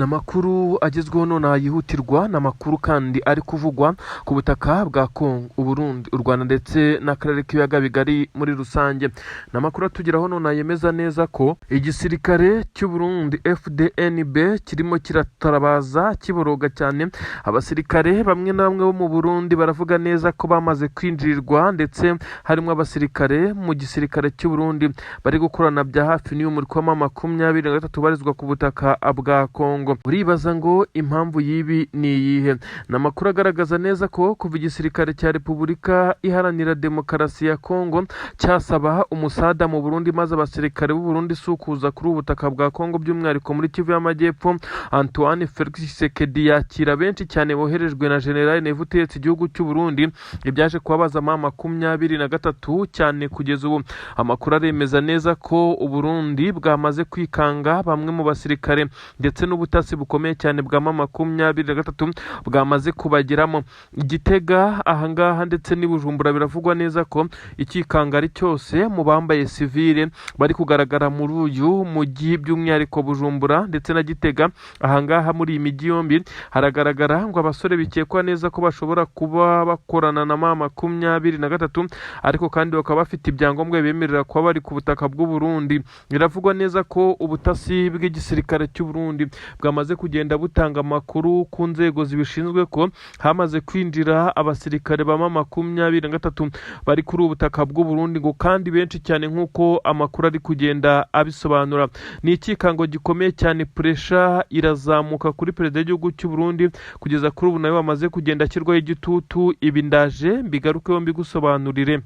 Namakuru agezweho none yihutirwa namakuru kandi ari kuvugwa ku butaka bwa Kongo, Uburundi, u Rwanda ndetse n'akarere k'ibiyaga bigari muri rusange. Namakuru atugeraho none yemeza neza ko igisirikare cy'u Burundi FDNB kirimo kiratarabaza kiboroga cyane. Abasirikare bamwe na bamwe bo mu Burundi baravuga neza ko bamaze kwinjirirwa, ndetse harimo abasirikare mu gisirikare cy'u Burundi bari gukorana bya hafi n'uyu muriko wa 23 barizwa ku butaka bwa Kongo. Uribaza ngo impamvu yibi ni iyihe? Namakuru agaragaza neza ko kuva igisirikare cya Repubulika Iharanira Demokarasi ya Kongo cyasaba umusada mu Burundi, maze abasirikare b'u Burundi sukuza kuri ubutaka bwa Kongo, by'umwihariko muri Kivu y'Amajyepfo, Antoine Felix Tshisekedi yakira benshi cyane boherejwe na General Neva utegetse igihugu cy'u Burundi, ibyaje kubabaza 23 cyane kugeza ubu. Amakuru aremeza neza ko u Burundi bwamaze kwikanga bamwe mu basirikare, ndetse n'ubutasi bukomeye cyane bwa 23 bwamaze kubagiramo. Igitega ahangaha ndetse n'Ibujumbura biravugwa neza ko ikikanga ari cyose mu bambaye civile bari kugaragara muri uyu mujyi, by'umwihariko Bujumbura ndetse na Gitega. Ahangaha muri iyi mijyi yombi haragaragara ngo abasore bikekwa neza ko bashobora kuba bakorana na 23, ariko kandi bakaba bafite ibyangombwa bemerera kuba bari ku butaka bw'u Burundi. Biravugwa neza ko ubutasi bw'igisirikare cy'u Burundi bwamaze kugenda butanga amakuru ku nzego zibishinzwe ko hamaze kwinjira abasirikare ba 23 bari kuri ubutaka bw'u Burundi, ngo kandi benshi cyane nk'uko amakuru ari kugenda abisobanura. Ni ikikango gikomeye cyane, pressure irazamuka kuri perezida w'igihugu cy'u Burundi kugeza kuri ubu nawe wamaze kugenda ashyirwaho igitutu. Ibi ndaje mbigarukeho mbigusobanurire.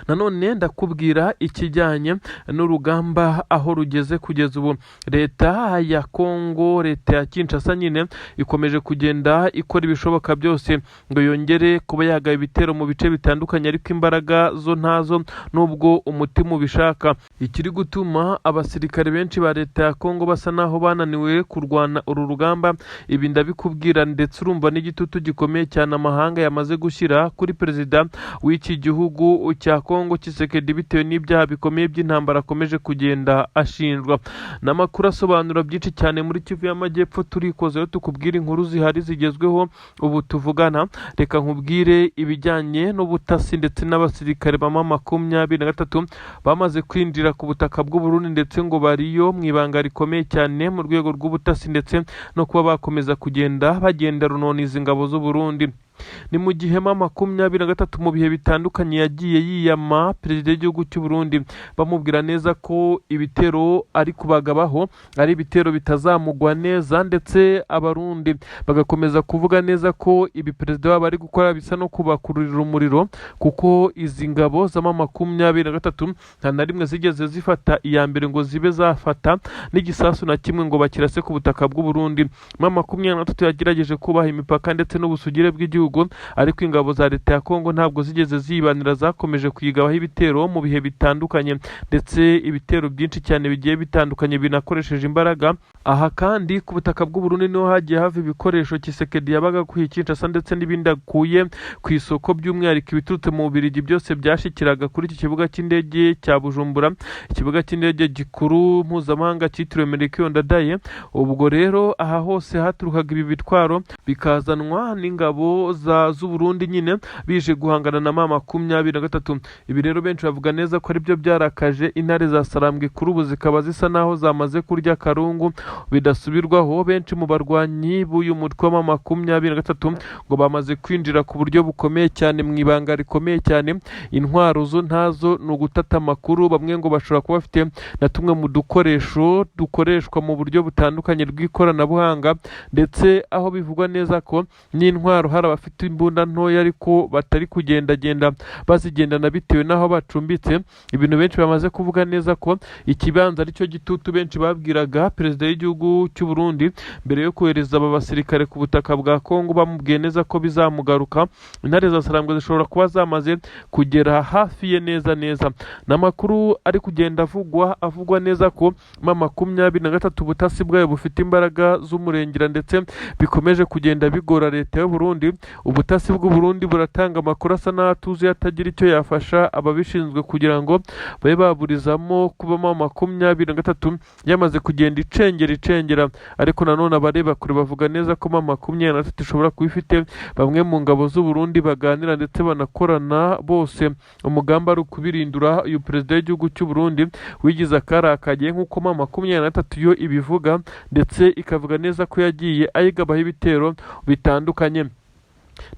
Nanone ndakubwira ikijyanye n'urugamba aho rugeze kugeza ubu. Leta ya Kongo, leta ya Kinshasa nyine ikomeje kugenda ikora ibishoboka byose ngo yongere kuba yagaba ibitero mu bice bitandukanye, ariko imbaraga zo ntazo nubwo umutima ubishaka. Ikiri gutuma abasirikare benshi ba leta ya Kongo basa naho bananiwe kurwana uru rugamba. Ibi ndabikubwira, ndetse urumva n'igitutu gikomeye cyane amahanga yamaze gushyira kuri perezida w'iki gihugu cya Kongo Tshisekedi, bitewe n'ibyaha bikomeye by'intambara akomeje kugenda ashinjwa. N'amakuru asobanura byinshi cyane muri Kivu y'Amajyepfo turikozeho tukubwira inkuru zihari zigezweho ubu tuvugana. Reka nkubwire ibijyanye n'ubutasi ndetse n'abasirikare ba 23 bamaze kwinjira ku butaka bw'u Burundi, ndetse ngo bariyo mu ibanga rikomeye cyane mu rwego rw'ubutasi, ndetse no kuba bakomeza kugenda bagenda runoniza ingabo z'u Burundi. Ni mu gihe 23 mu bihe bitandukanye yagiye yiyama perezida w'igihugu cy'u Burundi, bamubwira neza ko ibitero ari kubagabaho ari ibitero bitazamugwa neza, ndetse abarundi bagakomeza kuvuga neza ko ibi perezida wabo ari gukora bisa no kubakururira umuriro, kuko izi ngabo za 23 nta na rimwe zigeze zifata iya mbere ngo zibe zafata n'igisasu na kimwe ngo bakirase ku butaka bw'u Burundi. 23 yagerageje kubaha imipaka ndetse n'ubusugire bw'igihugu, ariko ingabo za leta ya Kongo ntabwo zigeze zibanira, zakomeje kuyigabaho ibitero mu bihe bitandukanye, ndetse ibitero byinshi cyane bigiye bitandukanye binakoresheje imbaraga. Aha kandi ku butaka bw'u Burundi niho hagiye hava ibikoresho Tshisekedi yabaga ku Kinshasa, ndetse n'ibindi akuye ku isoko, by'umwihariko ibiturutse mu Bubiligi byose byashikiraga kuri iki kibuga cy'indege cya Bujumbura, ikibuga cy'indege gikuru mpuzamahanga cyitiriwe Melchior Ndadaye. Ubwo rero aha hose haturukaga ibi bitwaro bikazanwa n'ingabo z'u Burundi nyine bije guhangana na 23. Ibi rero benshi bavuga neza ko ari byo byarakaje intare za Sarambwe, kuri ubu zikaba zisa naho zamaze kurya karungu bidasubirwaho. Benshi mu barwanyi b'uyu mutwe wa 23 ngo bamaze kwinjira ku buryo bukomeye cyane mu ibanga rikomeye cyane. Intwaro zo ntazo ni ugutata amakuru. Bamwe ngo bashobora kuba bafite na tumwe mu dukoresho dukoreshwa mu buryo butandukanye rw'ikoranabuhanga, ndetse aho bivugwa neza ko n'intwaro hari abafite imbunda ntoya ariko batari kugendagenda bazigendana bitewe n'aho bacumbitse. Ibintu benshi bamaze kuvuga neza ko ikibanza ari cyo gitutu benshi babwiraga perezida w'igihugu cy'u Burundi mbere yo kohereza aba basirikare ku butaka bwa Kongo, bamubwiye neza ko bizamugaruka. Intare za Sarambwe zishobora kuba zamaze kugera hafi ye neza. N'amakuru ari kugenda avugwa neza ko 23 ubutasi bwayo bufite imbaraga z'umurengera, ndetse bikomeje kugenda bigora leta y'u Burundi ubutasi bw'u Burundi buratanga amakuru asa n'aho atuzuye atagira icyo yafasha ababishinzwe kugira ngo babe baburizamo kuba M23 yamaze kugenda icengera, ariko nanone abareba kure bavuga neza ko M23 ishobora kuba ifite bamwe mu ngabo z'u Burundi baganira ndetse banakorana bose. Umugambi ari ukubirindura uyu perezida w'igihugu cy'u Burundi wigize akarakaye nk'uko M23 yo ibivuga, ndetse ikavuga neza ko yagiye ayigabaho ibitero bitandukanye.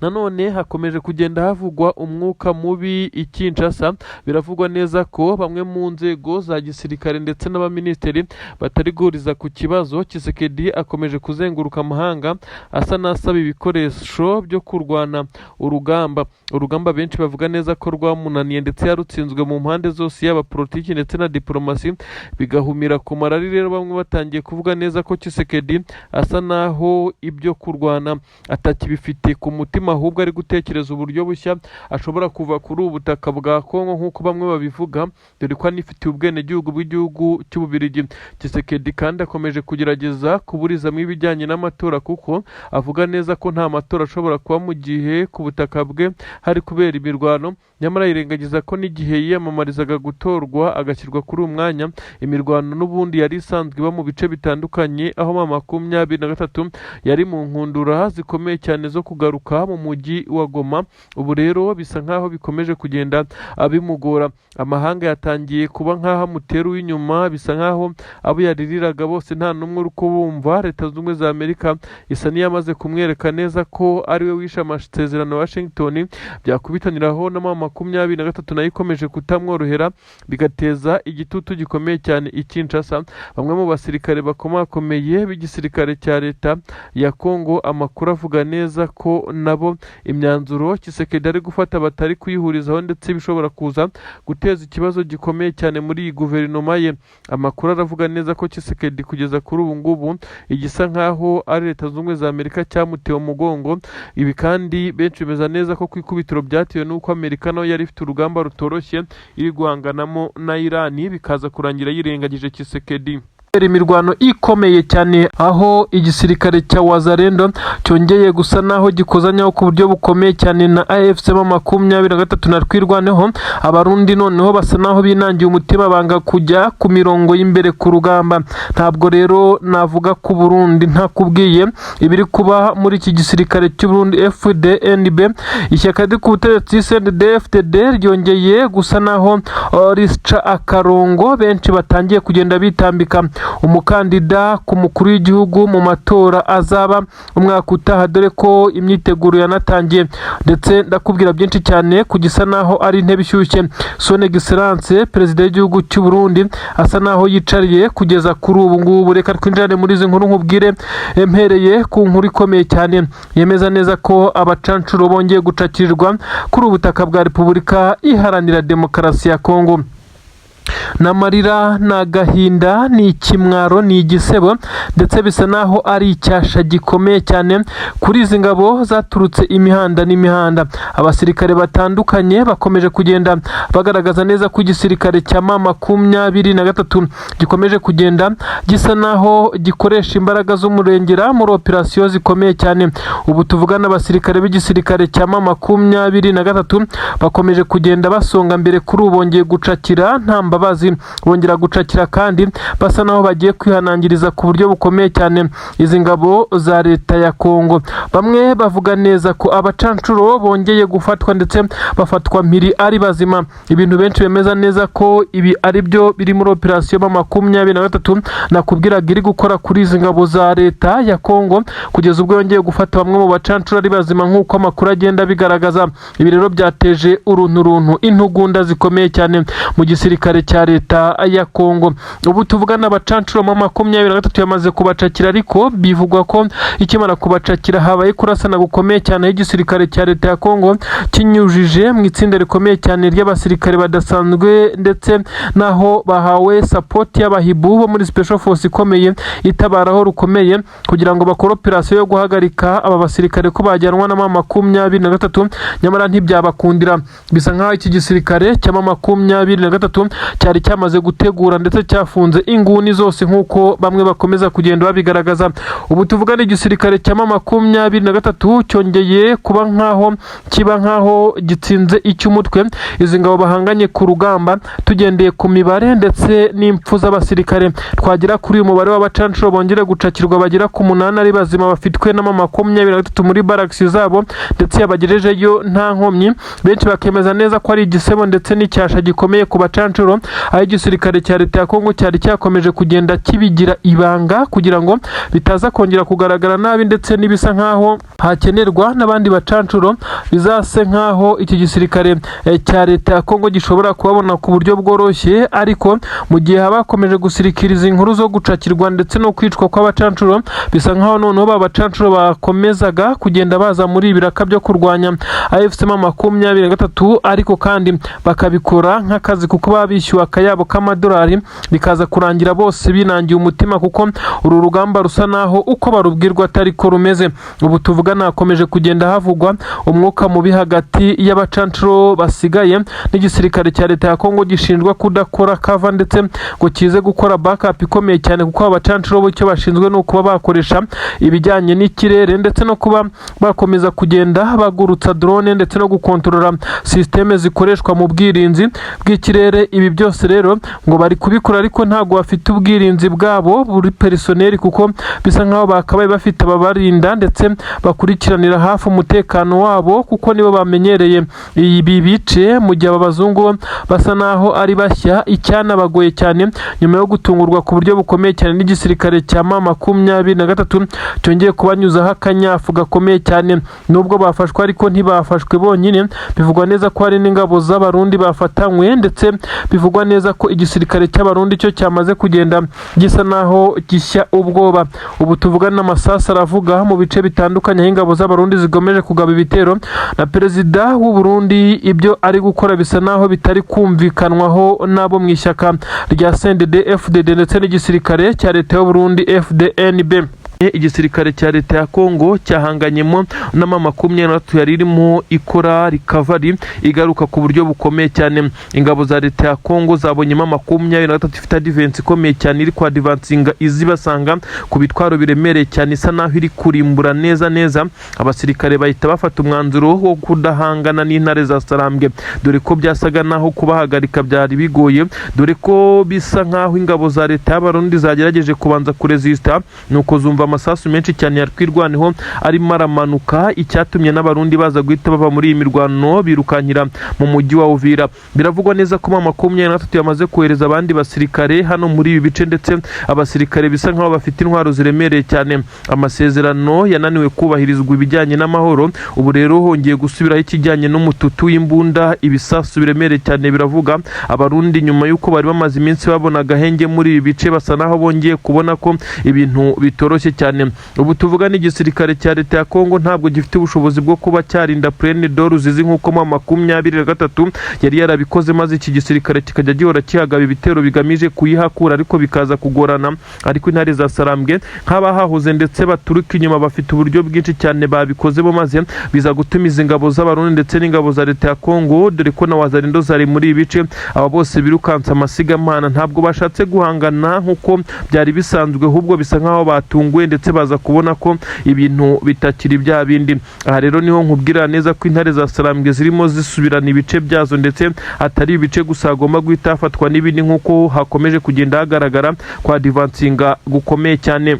Nanone hakomeje kugenda havugwa umwuka mubi i Kinshasa. Biravugwa neza ko bamwe mu nzego za gisirikare ndetse n'abaminisitiri batari guhuriza ku kibazo. Tshisekedi akomeje kuzenguruka amahanga asa n'asaba ibikoresho byo kurwana urugamba benshi bavuga neza ko rwamunaniye ndetse yarutsinzwe mu mpande zose, yaba politiki ndetse na diplomasi, bigahumira ku marari. Rero bamwe batangiye kuvuga neza ko Tshisekedi asa naho ibyo kurwana atakibifite ku mutima, ahubwo ari gutekereza uburyo bushya ashobora kuva kuri ubu butaka bwa Kongo nk'uko bamwe babivuga, dore ko anifitiye ubwenegihugu bw'igihugu cy'Ububiligi. Tshisekedi kandi akomeje kugerageza kuburizamo ibijyanye n'amatora, kuko avuga neza ko nta matora ashobora kuba mu gihe ku butaka bwe hari kubera imirwano. Nyamara yirengagiza ko n'igihe yiyamamarizaga gutorwa agashyirwa kuri uyu mwanya, imirwano n'ubundi yari isanzwe iba mu bice bitandukanye, aho M23 yari mu nkundura zikomeye cyane zo kugaruka mu mujyi wa Goma. Ubu rero bisa nkaho bikomeje kugenda abimugora. Amahanga yatangiye kuba nkaho amutera uw'inyuma, bisa nkaho abo yaririraga bose nta n'umwe uri kubumva. Leta Zunze Ubumwe za Amerika isa n'iyamaze kumwereka neza ko ari we wishe amasezerano ya Washington, byakubitaniraho na M23 nayo ikomeje kutamworohera, bigateza igitutu gikomeye cyane i Kinshasa. Bamwe mu basirikare bakomakomeye b'igisirikare cya leta ya Kongo, amakuru avuga neza ko nabo imyanzuro Tshisekedi ari gufata batari kuyihurizaho, ndetse bishobora kuza guteza ikibazo gikomeye cyane muri iyi guverinoma ye. Amakuru aravuga neza ko Tshisekedi kugeza kuri ubu ngubu igisa nkaho ari Leta Zunze Ubumwe za Amerika cyamutewe umugongo. Ibi kandi benshi bemeza neza ko ku ikubitiro byatewe n'uko Amerika nayo yari ifite urugamba rutoroshye iri guhanganamo na Irani, bikaza kurangira yirengagije Tshisekedi. Imirwano ikomeye cyane, aho igisirikare cya Wazalendo cyongeye gusa naho gikozanyaho ku buryo bukomeye cyane na AFC M23 na Twirwaneho. Abarundi noneho basa naho binangiye umutima, banga kujya ku mirongo y'imbere ku rugamba. Ntabwo rero navuga ku Burundi ntakubwiye ibiri kuba muri iki gisirikare cy'u Burundi. FDNB, ishyaka riri ku butegetsi CNDD-FDD, ryongeye gusa naho rica akarongo. Benshi batangiye kugenda bitambika umukandida ku mukuru w'igihugu mu matora azaba umwaka utaha, dore ko imyiteguro yanatangiye, ndetse ndakubwira byinshi cyane kugisa naho ari intebe ishyushye. Son Excellence perezida w'igihugu cy'u Burundi asa naho yicariye kugeza kuri ubu ngubu. Reka twinjirane muri izi nkuru nkubwire, mpereye ku nkuru ikomeye cyane yemeza neza ko abacancuro bongeye gucakirirwa kuri ubutaka bwa Repubulika Iharanira Demokarasi ya Kongo. N'amarira, n'agahinda, ni ikimwaro, ni igisebo, ndetse bisa naho ari icyasha gikomeye cyane kuri izi ngabo zaturutse imihanda n'imihanda. Abasirikare batandukanye bakomeje kugenda bagaragaza neza ko igisirikare cya M23 gikomeje kugenda gisa naho gikoresha imbaraga z'umurengera muri operasiyo zikomeye cyane. Ubu tuvugana abasirikare b'igisirikare cya M23 bakomeje kugenda basonga mbere kuri ubu, bongeye gucakira nta mbabazi, bongera gucakira kandi basa naho bagiye kwihanangiriza ku buryo bukomeye cyane izi ngabo za leta ya Kongo. Bamwe bavuga neza ko abacancuro bongeye gufatwa, ndetse bafatwa mpiri ari bazima. Ibintu benshi bemeza neza ko ibi ari byo biri muri operasiyo M23 nakubwiraga iri gukora kuri izi ngabo za leta ya Kongo, kugeza ubwo yongeye gufata bamwe mu bacancuro ari bazima nk'uko amakuru agenda bigaragaza. Ibi rero byateje urunturuntu, intugunda zikomeye cyane mu gisirikare cya leta ya Kongo. Ubu tuvugana abacancuro M23 yamaze kubacakira, ariko bivugwa ko ikimara kubacakira habaye kurasana gukomeye cyane y'igisirikare cya leta ya Kongo, kinyujije mu itsinda rikomeye cyane ry'abasirikare badasanzwe, ndetse naho bahawe support y'abahibu bo muri special force ikomeye itabaraho rukomeye, kugira ngo bakore operasiyo yo guhagarika aba basirikare ko bajyanwa na M23. Nyamara ntibyabakundira, bisa nkaho iki gisirikare cya M23 cyari cyamaze gutegura ndetse cyafunze inguni zose nk'uko bamwe bakomeza kugenda babigaragaza. Ubu tuvugana igisirikare cya M23 cyongeye kuba nk'aho gitsinze icy'umutwe izi ngabo bahanganye ku rugamba. Tugendeye ku mibare ndetse n'impfu z'abasirikare twagera kuri uyu mubare w'abacanshuro bongera gucakirwa bagera ku 8 ari bazima bafitwe na M23 muri barracks zabo ndetse yabagejejeyo nta nkomyi. Benshi bakemeza neza ko ari igisebo ndetse n'icyasha gikomeye ku bacanshuro, aho igisirikare cya leta ya Kongo cyari cyakomeje kugenda kibigira ibanga kugira ngo bitaza kongera kugaragara nabi ndetse n'ibisa nkaho hakenerwa n'abandi bacanshuro bizase nkaho iki gisirikare cya leta ya Kongo gishobora kubabona ku buryo bworoshye. Ariko mu gihe habakomeje gusirikiriza inkuru zo gucakirwa ndetse no kwicwa kw'abacanshuro, bisa nkaho noneho babacanshuro bakomezaga kugenda baza muri ibiraka byo kurwanya AFC M23, ariko kandi bakabikora nk'akazi kuko babishyuwe akayabo k'amadolari, bikaza kurangira bose binangiye umutima kuko uru rugamba rusa naho uko barubwirwa atari ko rumeze. Ubu tuvugana hakomeje kugenda havugwa umwuka mubi hagati y'abacanshuro basigaye n'igisirikare cya leta ya Kongo gishinjwa kudakora kava ndetse ngo kize gukora backup ikomeye cyane, kuko abacanshuro bo icyo bashinzwe no kuba bakoresha ibijyanye n'ikirere ndetse no kuba bakomeza kugenda bagurutsa drone ndetse no gukontorora systeme zikoreshwa mu bwirinzi bw'ikirere. Ibi byose rero ngo bari kubikora ariko ntago bafite ubwirinzi bwabo buri personnel, kuko bisa nkaho bakabaye bafite ababarinda ndetse bakurikiranira hafi umutekano wabo, kuko nibo bamenyereye ibi bice mu gihe abazungu basa naho ari bashya. Icyanabagoye cyane nyuma yo gutungurwa ku buryo bukomeye cyane n'igisirikare cya M23 cyongeye kubanyuzaho akanyafu gakomeye cyane. Nubwo bafashwe ariko ntibafashwe bonyine, bivugwa neza ko hari n'ingabo z'abarundi bafatanywe ndetse bivugwa neza ko igisirikare cy'abarundi cyo cyamaze kugenda gisa naho gishya ubwoba. Ubu tuvugana n'amasasu aravuga mu bice bitandukanye ingabo z'abarundi zigomeje kugaba ibitero, na perezida w'u Burundi ibyo ari gukora bisa naho bitari kumvikanwaho nabo mu ishyaka rya CNDD-FDD ndetse n'igisirikare cya leta y'u Burundi FDNB. Igisirikare cya leta ya Kongo cyahanganyemo na M23 yari irimo ikora recovery igaruka ku buryo bukomeye cyane. Ingabo za leta ya Kongo zabonye M23 ifite defense ikomeye cyane, iri kwa advancinga izibasanga ku bitwaro biremereye cyane, isa naho iri kurimbura neza. Abasirikare bahita bafata umwanzuro wo kudahangana n'intare za Sarambwe, dore ko byasaga naho kubahagarika byari bigoye, dore ko bisa nkaho ingabo za leta y'abarundi zagerageje kubanza kuresista, nuko zumva amasasu menshi cyane yarwirwaneho arimo aramanuka, icyatumye n'abarundi baza guhita bava muri iyi mirwano birukankira mu mujyi wa Uvira. Biravugwa neza ko M23 yamaze kohereza abandi basirikare hano muri ibi bice, ndetse abasirikare bisa nkaho bafite intwaro ziremereye cyane. Amasezerano yananiwe kubahirizwa ibijyanye n'amahoro, ubu rero hongeye gusubiraho ikijyanye n'umututu w'imbunda, ibisasu biremereye cyane. Biravuga abarundi nyuma y'uko bari bamaze iminsi babona agahenge muri ibi bice, basa naho bongeye kubona ko ibintu bitoroshye cyane. Ubu tuvuga n'igisirikare cya leta ya Kongo ntabwo gifite ubushobozi bwo kuba cyarinda pleine d'or zizi nk'uko M23 yari yarabikoze, maze iki gisirikare kikajya gihora kihagaba ibitero bigamije kuyihakura, ariko bikaza kugorana. Ariko intare za Sarambwe nk'abahahoze ndetse baturuka inyuma bafite uburyo bwinshi cyane babikozemo, maze biza gutumiza ingabo z'abarundi ndetse n'ingabo za leta ya Kongo, dore ko na wazarindo zari muri ibi bice. Aba bose birukansa amasigamana, ntabwo bashatse guhangana nk'uko byari bisanzwe, ahubwo bisa nkaho batunguwe ndetse baza kubona ko ibintu bitakiri bya bindi. Aha rero niho nkubwira neza ko intare za Sarambwe zirimo zisubirana ibice byazo, ndetse atari ibice gusa agomba guhita hafatwa n'ibindi nk'uko hakomeje kugenda hagaragara kwa advancinga gukomeye cyane.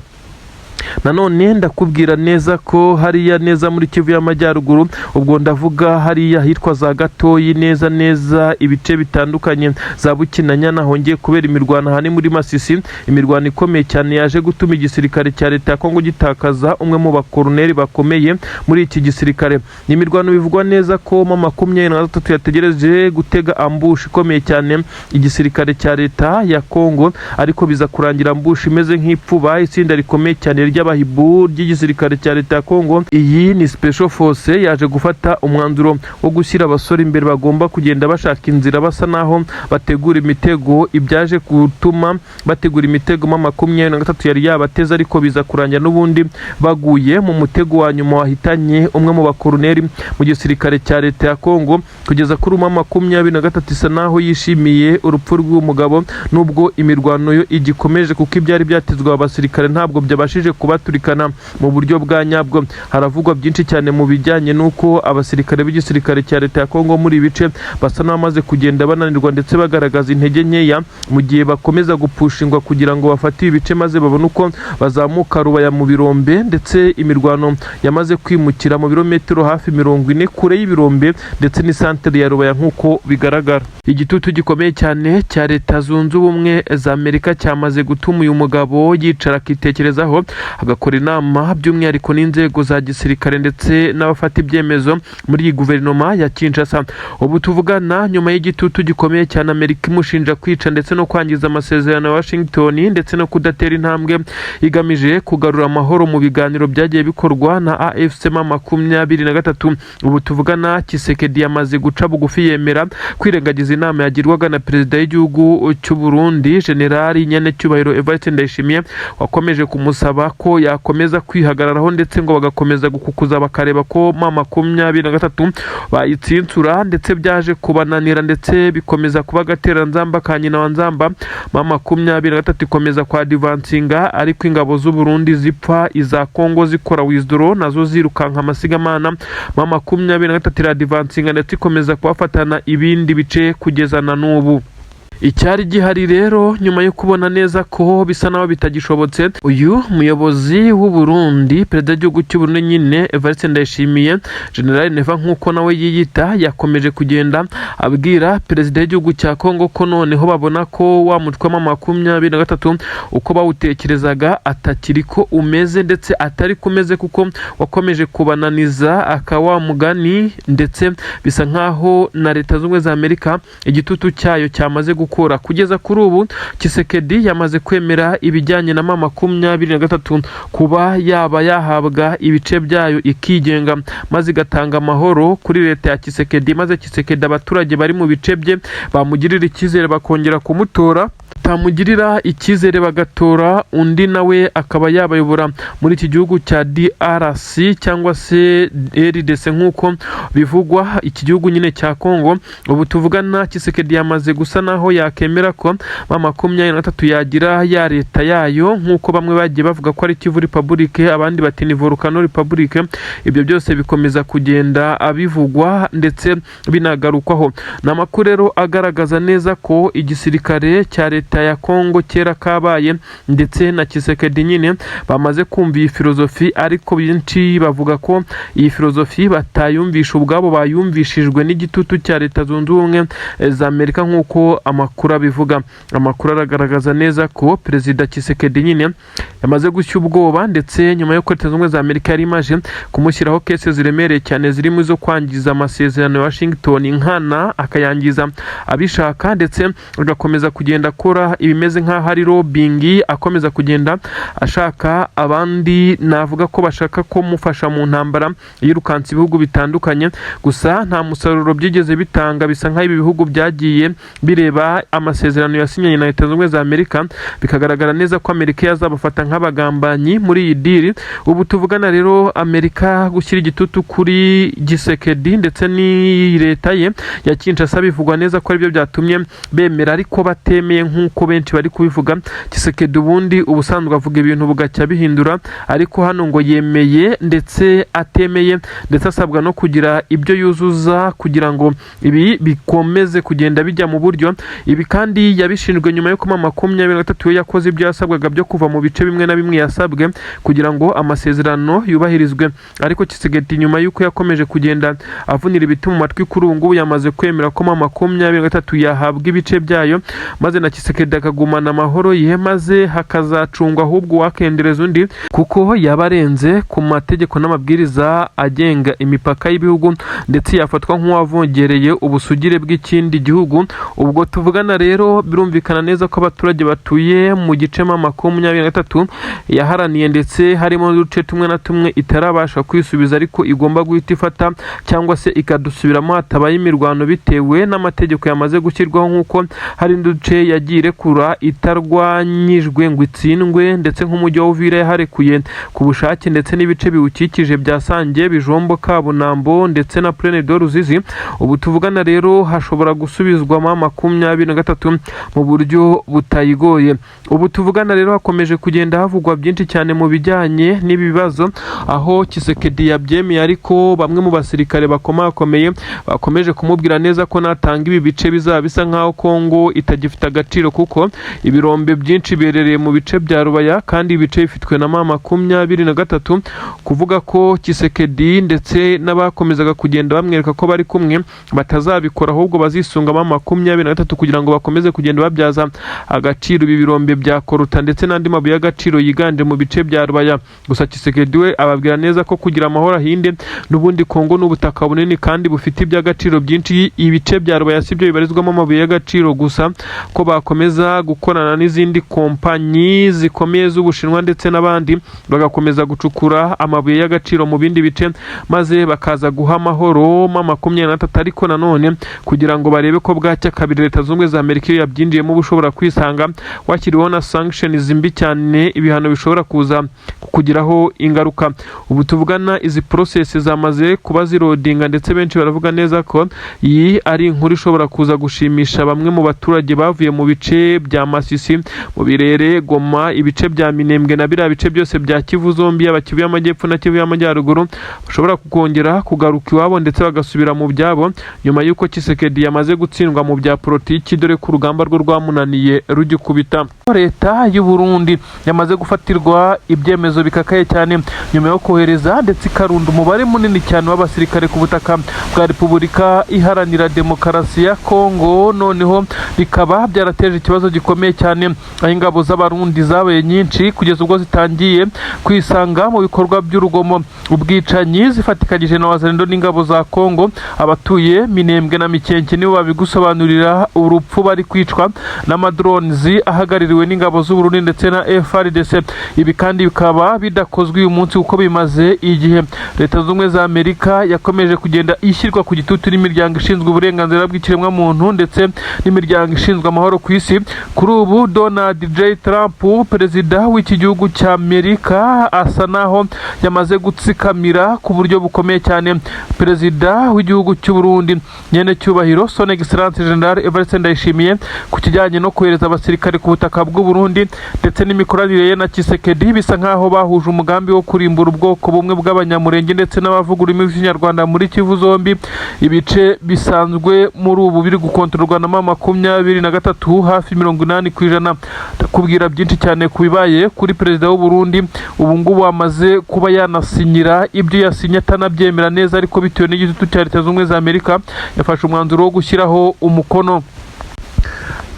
Nanone ndakubwira neza ko hariya neza muri Kivu y'Amajyaruguru, ubwo ndavuga hariya hitwa za Gatoyi neza ibice bitandukanye za Bukinanyana, hongeye kubera imirwano hani muri Masisi, imirwano ikomeye cyane yaje gutuma igisirikare cya leta ya Kongo gitakaza umwe mu bakoloneli bakomeye muri iki gisirikare. Ni imirwano bivugwa neza ko M23 yategereje gutega ambush ikomeye cyane igisirikare cya leta ya Kongo, ariko biza kurangira ambush imeze nk'ipfuba. Itsinda rikomeye cyane ry'abahibu ry'igisirikare cya leta ya Kongo. Iyi ni Special Force yaje gufata umwanzuro wo gushyira abasore imbere bagomba kugenda bashaka inzira basa naho bategura imitego. Ibyaje gutuma bategura imitego ma 23 yari yabateza, ariko biza kurangira n'ubundi baguye mu mutego wa nyuma wahitanye umwe mu bakoroneri mu gisirikare cya leta ya Kongo. Kugeza kuri 23 isa naho yishimiye urupfu rw'umugabo, nubwo imirwano yo igikomeje kuko ibyari byatezwe abasirikare ntabwo byabashije kubaturikana mu buryo bwa nyabwo. Haravugwa byinshi cyane mu bijyanye n'uko abasirikare b'igisirikare cya leta ya Kongo muri bice basa n'abamaze kugenda bananirwa ndetse bagaragaza intege nkeya mu gihe bakomeza gupushingwa kugira ngo bafate ibice maze babone uko bazamuka Rubaya mu Birombe, ndetse imirwano yamaze kwimukira mu birometero hafi 40 kure y'Ibirombe ndetse ni centre ya Rubaya nk'uko bigaragara. Igitutu gikomeye cyane cya Leta Zunze Ubumwe za Amerika cyamaze gutuma uyu mugabo yicara akitekerezaho, agakora inama by'umwihariko n'inzego za gisirikare ndetse n'abafata ibyemezo muri iyi guverinoma ya Kinshasa. Ubu tuvugana nyuma y'igitutu gikomeye cyane Amerika imushinja kwica ndetse no kwangiza amasezerano ya Washington ndetse no kudatera intambwe igamije kugarura amahoro mu biganiro byagiye bikorwa na AFC 23. Ubu tuvugana Tshisekedi yamaze guca bugufi yemera kwirengagiza inama yagirwaga na perezida w'igihugu cy'u Burundi General Nyanecyubahiro Evariste Ndayishimiye, wakomeje kumusaba ko yakomeza kwihagararaho ndetse ngo bagakomeza gukukuza bakareba ko 23 bayitsintsura, ndetse byaje kubananira ndetse bikomeza kuba gatera nzamba ka nyina wa nzamba. 23 ikomeza kwa advancinga, ariko ingabo z'u Burundi zipfa, iza Kongo zikora withdraw nazo zirukanka amasigamana. 23 iradvancinga ndetse ikomeza kubafatana ibindi bice kugeza na n'ubu. Icyari gihari rero nyuma yo kubona neza ko bisa naho bitagishobotse, uyu muyobozi w'u Burundi perezida w'igihugu cy'u Burundi nyine Evariste Ndayishimiye General Neva nk'uko nawe yiyita, yakomeje kugenda abwira perezida w'igihugu cya Kongo ko noneho babona ko wa mutwe wa 23 uko bawutekerezaga atakiri ko umeze ndetse atari kumeze, kuko wakomeje kubananiza akawa mugani, ndetse bisa nkaho na Leta Zunze Ubumwe za Amerika igitutu cyayo cyamaze gukora. Kugeza kuri ubu Tshisekedi yamaze kwemera ibijyanye na 23 kuba yaba yahabwa ibice byayo ikigenga maze igatanga amahoro kuri leta ya Tshisekedi, maze Tshisekedi abaturage bari mu bice bye bamugirira icyizere bakongera kumutora, tamugirira icyizere bagatora undi nawe akaba yabayobora muri iki gihugu cya DRC cyangwa se RDC nk'uko bivugwa, iki gihugu nyine cya Kongo. Ubu tuvugana Tshisekedi yamaze gusa naho yakemera ko 23 yagira ya leta yayo, nk'uko bamwe bagiye bavuga ko ari Kivu Republic, abandi bati ni Volcano Republic. Ibyo byose bikomeza kugenda abivugwa ndetse binagarukwaho. Namakuru rero agaragaza neza ko igisirikare cya leta ya Kongo kera kabaye ndetse na Tshisekedi nyine bamaze kumva iyi filozofi, ariko byinshi bavuga ko iyi filozofi batayumvisha ubwabo, bayumvishijwe n'igitutu cya Leta Zunze Ubumwe za Amerika nk'uko amakuru abivuga. Amakuru aragaragaza neza ko perezida Tshisekedi nyine yamaze gushya ubwoba, ndetse nyuma yo ko Leta Zunze Ubumwe za Amerika yari imaje kumushyiraho kese ziremereye cyane zirimo izo kwangiza amasezerano ya Washington nkana akayangiza abishaka, ndetse agakomeza kugenda akora ibimeze nk'aho ari lobbying, akomeza kugenda ashaka abandi navuga ko bashaka ko mufasha mu ntambara yirukansa ibihugu bitandukanye. Gusa nta musaruro byigeze bitanga, bisa nk'aho ibi bihugu byagiye bireba amasezerano yasinyanye na Leta Zunze Ubumwe za Amerika, bikagaragara neza ko Amerika yazabafata nk'abagambanyi muri iyi deal. Ubu tuvugana rero Amerika gushyira igitutu kuri Tshisekedi ndetse ni leta ye ya Kinshasa, bivugwa neza ko aribyo byatumye bemera, ariko batemeye nk'uko benshi bari kubivuga. Tshisekedi ubundi ubusanzwe avuga ibintu bugacya bihindura, ariko hano ngo yemeye ndetse atemeye, ndetse asabwa no kugira ibyo yuzuza kugira ngo ibi bikomeze kugenda bijya mu buryo. Ibi kandi yabishinjwe nyuma yo ko 23 yakoze ibyo yasabwaga byo kuva mu bice bimwe na bimwe yasabwe kugira ngo amasezerano yubahirizwe, ariko Tshisekedi nyuma y'uko yakomeje kugenda avunira ibiti mu matwi kuri ubu ngubu yamaze kwemera ko 23 yahabwa ibice byayo, maze na Tshisekedi Tshisekedi akagumana amahoro ye maze hakazacungwa ahubwo wakendereza undi kuko yabarenze ku mategeko n'amabwiriza agenga imipaka y'ibihugu ndetse yafatwa nk'uwavogereye ubusugire bw'ikindi gihugu. Ubwo tuvugana rero birumvikana neza ko abaturage batuye mu gice M23 yaharaniye ndetse harimo uduce tumwe na tumwe itarabasha kwisubiza ariko igomba guhita ifata cyangwa se ikadusubiramo hatabaye imirwano bitewe n'amategeko yamaze gushyirwaho, nk'uko hari uduce yagiye irekura itarwanyijwe ngo itsindwe ndetse nk'umujyi wa Uvira yaharekuye ku bushake ndetse n'ibice biwukikije bya Sange, Bijombo, Kabunambo ndetse na Plaine de Ruzizi. Ubu tuvugana rero hashobora gusubizwamo 23 mu buryo butayigoye. Ubu tuvugana rero hakomeje kugenda havugwa byinshi cyane mu bijyanye n'ibi bibazo, aho Tshisekedi yabyemeye ariko bamwe mu basirikare bakomeye bakomeje kumubwira neza ko natanga ibi bice bizaba bisa nkaho Kongo itagifite agaciro kuko ibirombe byinshi berereye mu bice bya Rubaya kandi ibice bifitwe na M23, kuvuga ko Tshisekedi ndetse n'abakomezaga kugenda bamwereka ko bari kumwe batazabikora ahubwo bazisunga M23 kugira ngo bakomeze kugenda babyaza agaciro ibi birombe bya Koruta ndetse n'andi mabuye y'agaciro yiganje mu bice bya Rubaya. Gusa Tshisekedi we ababwira neza ko kugira amahoro ahinde n'ubundi Kongo n'ubutaka bunini kandi bufite iby'agaciro byinshi, ibice bya Rubaya sibyo bibarizwamo amabuye y'agaciro gusa, ko bakomeza gukorana n'izindi kompanyi zikomeye z'Ubushinwa ndetse n'abandi bagakomeza gucukura amabuye y'agaciro mu bindi bice maze bakaza guha amahoro M23, ariko nanone kugira ngo barebe ko bwacya kabiri Leta Zunze za Amerika yabyinjiyemo ubushobora kwisanga wakiriho na sanctions mbi cyane, ibihano bishobora kuza kugiraho ingaruka. Ubu tuvugana izi process zamaze kuba zirodinga ndetse benshi baravuga neza ko iyi ari inkuru ishobora kuza gushimisha bamwe mu baturage bavuye mu bice bya Masisi, mu Birere, Goma, ibice bya Minembwe na biriya bice byose bya Kivu zombi, Kivu y'Amajyepfo na Kivu y'Amajyaruguru bashobora kukongera kugaruka iwabo ndetse bagasubira mu byabo nyuma y'uko Tshisekedi yamaze gutsindwa mu bya politiki, dore ko urugamba rwo rwamunaniye rugikubita. Leta y'u Burundi yamaze gufatirwa ibyemezo bikakaye cyane nyuma yo kohereza ndetse ikarunda umubare munini cyane w'abasirikare ku butaka bwa Repubulika Iharanira Demokarasi ya Kongo, noneho bikaba byarateje ikibazo gikomeye cyane aho ingabo z'abarundi zabaye nyinshi kugeza ubwo zitangiye kwisanga mu bikorwa by'urugomo, ubwicanyi zifatikanyije na wazalendo n'ingabo za Kongo. Abatuye Minembwe na Mikenke nibo babigusobanurira urupfu bari kwicwa n'amadrones ahagaririwe n'ingabo z'u Burundi ndetse na FARDC. Ibi kandi bikaba bidakozwe uyu munsi kuko bimaze igihe Leta Zunze za Amerika yakomeje kugenda ishyirwa ku gitutu n'imiryango ishinzwe uburenganzira bw'ikiremwa muntu ndetse n'imiryango ishinzwe amahoro ku isi. Kuri ubu Donald J. Trump, perezida w'iki gihugu cya Amerika, asa naho yamaze gutsikamira ku buryo bukomeye cyane perezida w'igihugu cy'u Burundi nyene cyubahiro Son Excellence General Evariste Ndayishimiye ku kijyanye no kohereza abasirikare ku butaka bw'u Burundi ndetse n'imikoranire ye na Tshisekedi. Bisa nkaho bahuje umugambi wo kurimbura ubwoko bumwe bw'abanyamurenge ndetse n'abavuga ururimi rw'ikinyarwanda muri Kivu zombi, ibice bisanzwe muri ubu biri gukontororwa na M23 hafi 80%. Kubwira byinshi cyane kubibaye kuri perezida w'u Burundi, ubu ngubu amaze kuba yanasinyira ibyo yasinye atanabyemera neza, ariko bitewe n'igitutu cya Leta Zunze za Amerika yafashe umwanzuro wo gushyiraho umukono.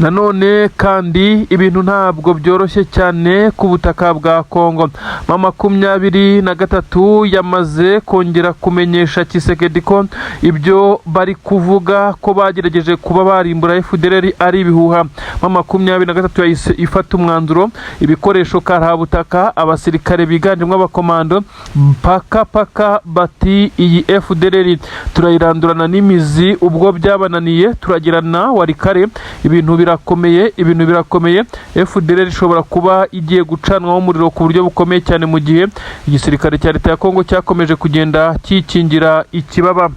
Nanone kandi ibintu ntabwo byoroshye cyane ku butaka bwa Kongo. M23 yamaze kongera kumenyesha Tshisekedi ko ibyo bari kuvuga ko bagerageje kuba barimbura FDLR ari ibihuha. M23 yahise ifata umwanzuro, ibikoresho karabutaka, abasirikare biganjemo abakomando paka bati iyi FDLR turayirandurana n'imizi, ubwo byabananiye turagirana warikare. Ibintu birakomeye. FDLR ishobora kuba igiye gucanwaho umuriro ku buryo bukomeye cyane mu gihe igisirikare cya Leta ya Kongo cyakomeje kugenda kikingira ikibaba.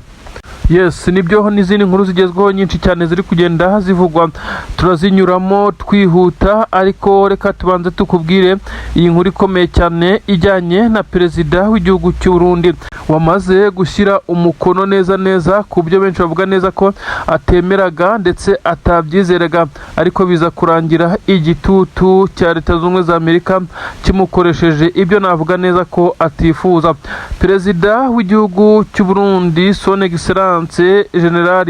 Yes, nibyo n'izindi nkuru zigezweho nyinshi cyane ziri kugenda zivugwa, turazinyuramo twihuta, ariko reka tubanze tukubwire iyi nkuru ikomeye cyane ijyanye na perezida w'igihugu cy'u Burundi wamaze gushyira umukono neza ku byo benshi bavuga neza ko atemeraga ndetse atabyizeraga, ariko biza kurangira igitutu cya Leta Zunze za Amerika kimukoresheje ibyo navuga neza ko atifuza. Perezida w'igihugu cy'u Burundi Son Excellence Defense General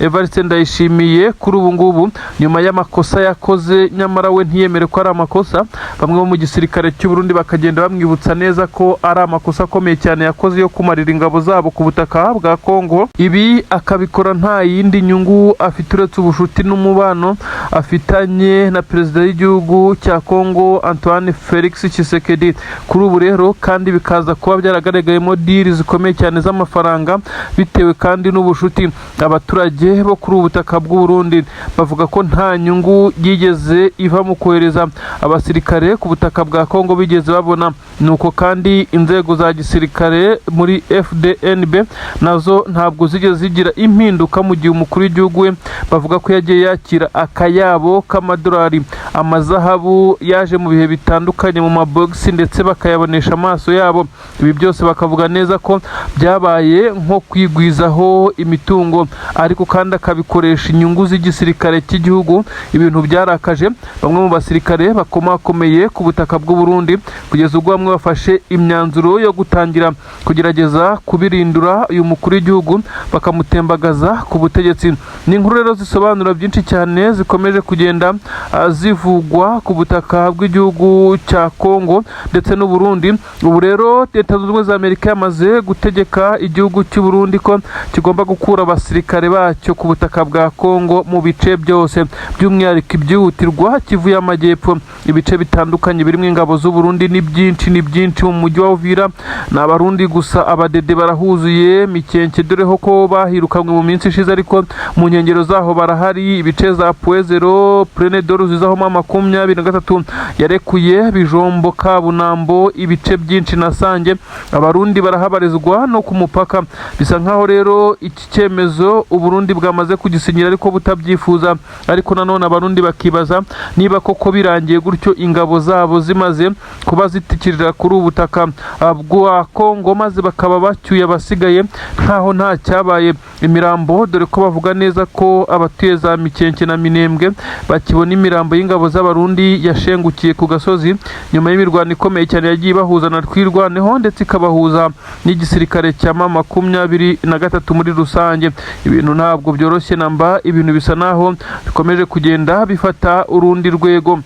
Evariste Ndayishimiye kuri ubu ngubu nyuma y'amakosa yakoze nyamara we ntiyemere ko ari amakosa. Bamwe bo mu gisirikare cy'u Burundi bakagenda bamwibutsa neza ko ari amakosa akomeye cyane yakoze yo kumarira ingabo zabo ku butaka bwa Kongo. Ibi akabikora nta yindi nyungu afite uretse ubushuti n'umubano afitanye na perezida w'igihugu cya Kongo Antoine Felix Tshisekedi. Kuri ubu rero kandi bikaza kuba byaragaragayemo deal zikomeye cyane z'amafaranga bitewe kandi n'ubushuti. Abaturage bo kuri ubu butaka bw'u Burundi bavuga ko nta nyungu yigeze iva mu kohereza abasirikare ku butaka bwa Kongo bigeze babona. Nuko kandi inzego za gisirikare muri FDNB nazo ntabwo zigeze zigira impinduka mu gihe umukuru w'igihugu we bavuga ko yagiye yakira akayabo k'amadolari, amazahabu yaje mu bihe bitandukanye mu mabogisi ndetse bakayabonesha amaso yabo. Ibi byose bakavuga neza ko byabaye nko kwigwizaho imitungo, ariko kandi akabikoresha inyungu z'igisirikare cy'igihugu. Ibintu byarakaje bamwe mu basirikare bakomakomeye ku butaka bw'u Burundi kugeza ubwo bamwe bafashe imyanzuro yo gutangira kugerageza kubirindura uyu mukuru w'igihugu bakamutembagaza ku butegetsi. Ni inkuru rero zisobanura byinshi cyane zikomeje kugenda zivugwa ku butaka bw'igihugu cya Kongo ndetse n'u Burundi. Ubu rero Leta Zunze Ubumwe za Amerika yamaze gutegeka igihugu cy'u Burundi ko kigomba gukura abasirikare bacyo ku butaka bwa Kongo mu bice byose, by'umwihariko ibyihutirwa Kivu y'Amajyepfo. Ibice bitandukanye birimo ingabo z'u Burundi ni byinshi mu mujyi wa Uvira. Ni Abarundi gusa, abadede barahuzuye Mikenke, doreho ko bahirukanywe mu minsi ishize, ariko mu nkengero zaho barahari. Ibice za Puezero, Prenedor zizaho 23 yarekuye, Bijombo, Kabunambo, ibice byinshi na Sange. Abarundi barahabarizwa no ku mupaka. Bisa nkaho rero iki cyemezo u Burundi bwamaze kugisinyira ariko butabyifuza, ariko nanone Abarundi bakibaza niba koko birangiye gutyo ingabo zabo zimaze kuba zitikirira kuri ubu butaka bwa Kongo, maze bakaba bacyuye abasigaye nkaho nta cyabaye. Imirambo, dore ko bavuga neza ko abatuye za Mikenke na Minembwe bakibona imirambo y'ingabo z'Abarundi yashengukiye ku gasozi nyuma y'imirwano ikomeye cyane yagiye ibahuza na Twirwaneho ndetse ikabahuza n'igisirikare cya M23 muri rusange. Ibintu ntabwo byoroshye namba, ibintu bisa naho bikomeje kugenda bifata urundi rwego.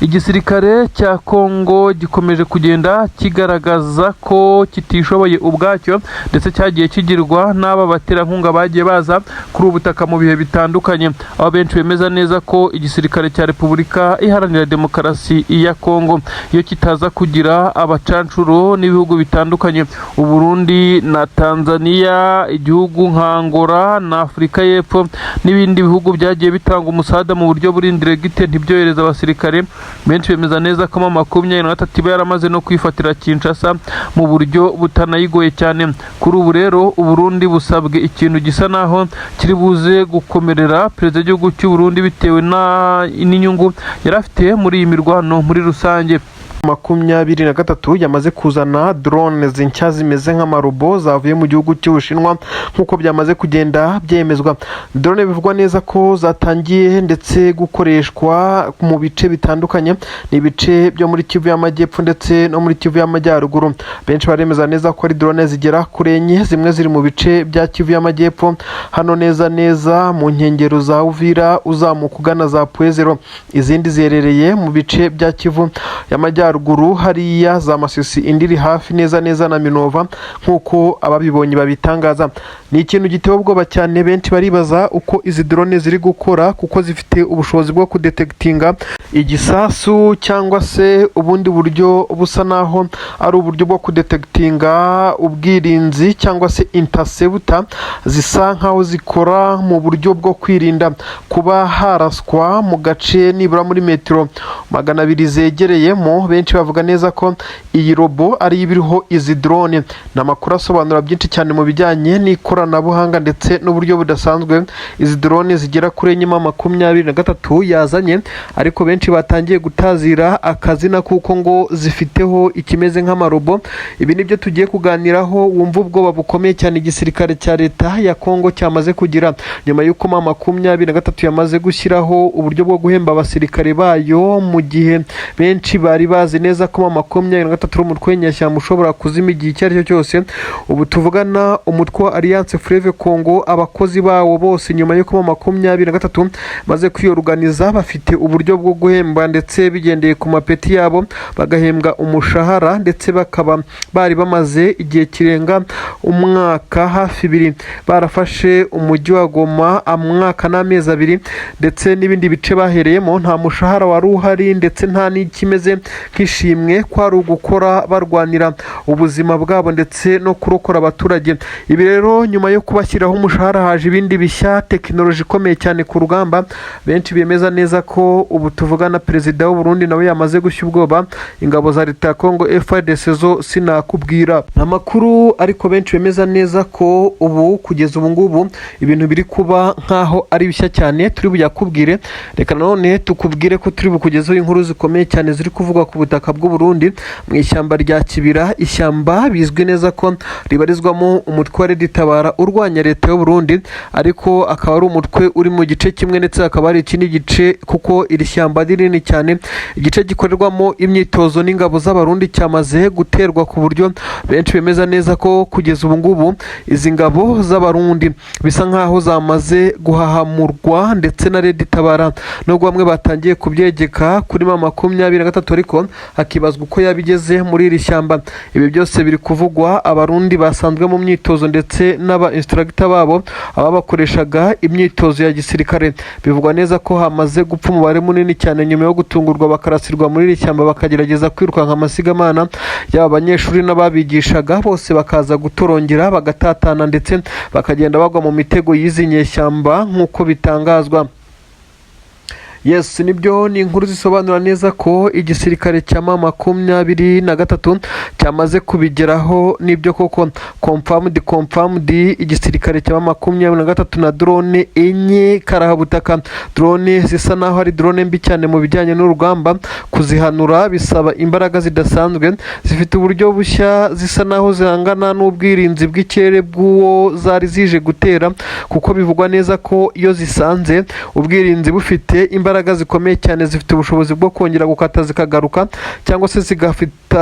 Igisirikare cya Kongo gikomeje kugenda kigaragaza ko kitishoboye ubwacyo ndetse cyagiye kigirwa n'aba baterankunga bagiye baza kuri ubutaka mu bihe bitandukanye, aho benshi bemeza neza ko igisirikare cya Repubulika Iharanira Demokarasi ya Kongo iyo kitaza kugira abacancuro n'ibihugu bitandukanye, u Burundi na Tanzania, igihugu nka Angola na Afurika y'Epfo n'ibindi bihugu byagiye bitanga umusada mu buryo buri indiregite ntibyohereza abasirikare. Benshi bemeza neza ko M23 iba yaramaze no kwifatira Kinshasa mu buryo butanayigoye cyane. Kuri ubu rero u Burundi busabwe ikintu gisa naho kiri buze gukomerera perezida w'igihugu cy'u Burundi bitewe n'inyungu yari afite muri iyi mirwano muri rusange. 23 yamaze kuzana drones nshya zimeze nk'amarobo zavuye mu gihugu cy'Ubushinwa nk'uko byamaze kugenda byemezwa. Drone bivugwa neza ko zatangiye ndetse gukoreshwa mu bice bitandukanye, ni ibice byo muri Kivu y'Amajyepfo ndetse no muri Kivu y'Amajyaruguru. Benshi baremeza neza ko ari drone zigera kuri enye, zimwe ziri mu bice bya Kivu y'Amajyepfo hano neza mu nkengero za Uvira uzamuka ugana za Puezero, izindi zerereye mu bice bya Kivu y'Amajyaruguru hariya za Masisi, indiri hafi neza na Minova nk'uko ababibonye babitangaza. Ni ikintu giteye ubwoba cyane. Benshi baribaza uko izi drone ziri gukora kuko zifite ubushobozi bwo kudetektinga igisasu cyangwa se ubundi buryo busa naho ari uburyo bwo kudetektinga ubwirinzi cyangwa se interceptor, zisa nkaho zikora mu buryo bwo kwirinda kuba haraswa mu gace nibura muri metero 200 zegereyemo. Benshi bavuga neza ko iyi robo ari ibiriho izi drone. Namakuru asobanura byinshi cyane mu bijyanye n'ikoranabuhanga ndetse n'uburyo budasanzwe izi drone zigera kuri M23 yazanye, ariko benshi batangiye gutazira akazina kuko ngo zifiteho ikimeze nk'amarobo ibi nibyo tugiye kuganiraho wumva ubwoba bukomeye cyane igisirikare cya leta ya Kongo cyamaze kugira nyuma y'uko M23 yamaze gushyiraho uburyo bwo guhemba abasirikare bayo, mu gihe benshi bari bazi neza ko M23 umutwe w'inyeshyamba ushobora kuzima igihe icyo ari cyo cyose. Ubu tuvugana umutwe wa Alliance Fleuve Congo, abakozi bawo bose nyuma y'uko M23 maze kwiyoruganiza bafite uburyo bwo guhemba ndetse bigendeye ku mapeti yabo, bagahembwa umushahara ndetse bakaba bari bamaze igihe kirenga umwaka hafi 2 barafashe umujyi wa Goma umwaka n'amezi 2 ndetse n'ibindi bice bahereyemo nta mushahara wari uhari ndetse nta n'ikimeze nk'ishimwe kwari ugukora barwanira ubuzima bwabo ndetse no kurokora abaturage. Ibi rero nyuma yo kubashyiraho umushahara haje ibindi bishya, tekinoloji ikomeye cyane ku rugamba. Benshi bemeza neza ko ubu tuvugana perezida w'u Burundi nawe yamaze gushya ubwoba, ingabo za leta ya Kongo FARDC zo sinakubwira amakuru, ariko benshi bemeza neza ko ubu kugeza ubu ngubu ibintu biri kuba nkaho ari bishya cyane. Turi buyakubwire, reka none tukubwire ko turi bukugezeho inkuru zikomeye cyane ziri kuvugwa ku butaka bw'u Burundi mu ishyamba rya Kibira. Ishyamba bizwi neza ko ribarizwamo umutwe wa Red Tabara urwanya leta y'u Burundi, ariko akaba ari umutwe uri mu gice kimwe ndetse akaba ari ikindi gice, kuko iri shyamba ari rinini cyane. Igice gikorerwamo imyitozo n'ingabo z'abarundi cyamaze guterwa ku buryo benshi bemeza neza ko kugeza ubu ngubu izi ngabo z'abarundi bisa nkaho zamaze guhahamurwa ndetse na Red Tabara, nubwo bamwe batangiye kubyegeka kuri M23 ariko hakibazwa uko yabigeze muri iri shyamba. Ibi byose biri kuvugwa, abarundi basanzwe mu myitozo ndetse n'aba instructor babo ababakoreshaga imyitozo ya gisirikare, bivugwa neza ko hamaze gupfa umubare munini cyane nyuma yo gutungurwa bakarasirwa muri iri shyamba bakagerageza kwirukanka amasigamana, yaba abanyeshuri n'ababigishaga bose bakaza gutorongera bagatatana ndetse bakagenda bagwa mu mitego y'izi nyeshyamba nk'uko bitangazwa. Yes, nibyo ni inkuru zisobanura neza ko igisirikare cya M23 cyamaze kubigeraho. Nibyo koko confirmed igisirikare cya M23 na drone enye karahabutaka, drone zisa naho ari drone mbi cyane mu bijyanye n'urugamba. Kuzihanura bisaba imbaraga zidasanzwe, zifite uburyo bushya, zisa naho zihangana n'ubwirinzi bw'ikirere bw'uwo zari zije gutera, kuko bivugwa neza ko iyo zisanze ubwirinzi bufite imbaraga zikomeye cyane, zifite ubushobozi bwo kongera gukata zikagaruka, cyangwa se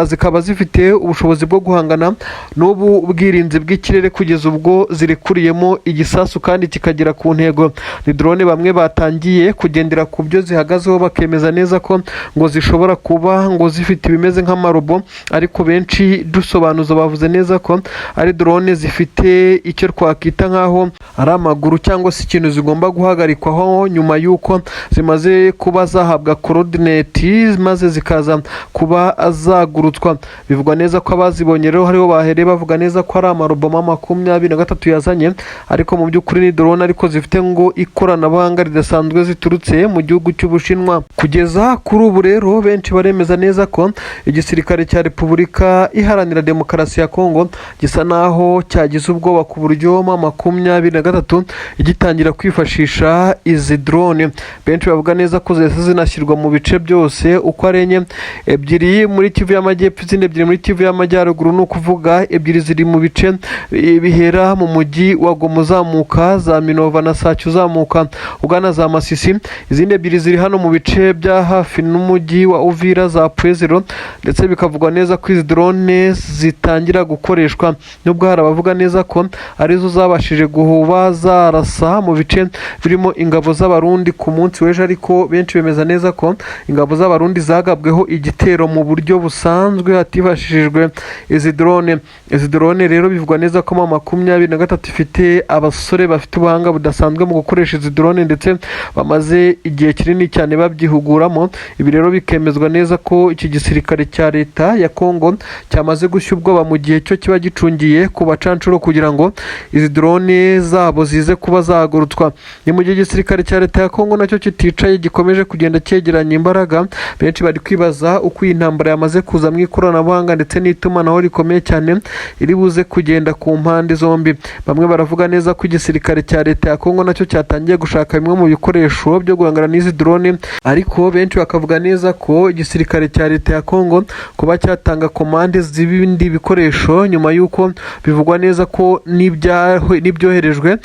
zikaba zifite ubushobozi bwo guhangana n'ubu bwirinzi bw'ikirere kugeza ubwo zirekuriyemo igisasu kandi kikagera ku ntego. Ni drone bamwe batangiye kugendera ku byo zihagazeho, bakemeza neza ko ngo zishobora kuba ngo zifite ibimeze nk'amarobo, ariko benshi dusobanuza bavuze neza ko ari drone zifite icyo twakita nkaho ari amaguru cyangwa se ikintu zigomba guhagarikwaho nyuma y'uko zimaze kuba zahabwa coordinate maze zikaza kuba zagurutswa. Bivugwa neza ko abazibonye rero hariho bahereye bavuga neza ko ari amarobo M23 yazanye, ariko mu by'ukuri ni drone ariko zifite ngo ikoranabuhanga ridasanzwe ziturutse mu gihugu cy'Ubushinwa. Kugeza kuri ubu rero benshi baremeza neza ko igisirikare cya Repubulika Iharanira Demokarasi ya Kongo gisa naho cyagize ubwoba ku buryo M23 igitangira kwifashisha izi drone. Benshi bavuga neza ko zese zinashyirwa mu bice byose uko ari enye, ebyiri muri Kivu y'Amajyepfo, izindi ebyiri muri Kivu y'Amajyaruguru, ni ukuvuga ebyiri ziri mu bice bihera mu mujyi wa Goma uzamuka za Minova na Sake uzamuka ugana za Masisi, izindi ebyiri ziri hano mu bice bya hafi n'umujyi wa Uvira za Puezero, ndetse bikavugwa neza ko izi drone zitangira gukoreshwa, nubwo hari abavuga neza ko arizo zabashije guhuba zarasa mu bice birimo ingabo z'abarundi ku munsi w'ejo, ariko benshi bemeza neza ko ingabo z'abarundi zagabweho igitero mu buryo busanzwe hatifashishijwe izi drone. Izi drone rero bivugwa neza ko M23 ifite abasore bafite ubuhanga budasanzwe mu gukoresha izi drone ndetse bamaze igihe kinini cyane babyihuguramo. Ibi rero bikemezwa neza ko iki gisirikare cya leta ya Kongo cyamaze gushya ubwoba mu gihe cyo kiba gicungiye ku bacancuro kugira ngo izi drone zabo zize kuba zagurutswa. Ni mu gihe igisirikare cya leta ya Kongo nacyo kitica cicaye gikomeje kugenda cyegeranya imbaraga. Benshi bari kwibaza uko iyi ntambara yamaze kuza mu ikoranabuhanga ndetse n'itumanaho rikomeye cyane iri buze kugenda ku mpande zombi. Bamwe baravuga neza ko igisirikare cya leta ya Kongo nacyo cyatangiye gushaka bimwe mu bikoresho byo guhangana n'izi drone, ariko benshi bakavuga neza ko igisirikare cya leta ya Kongo kuba cyatanga komande z'ibindi bikoresho nyuma y'uko bivugwa neza ko n'ibyoherejwe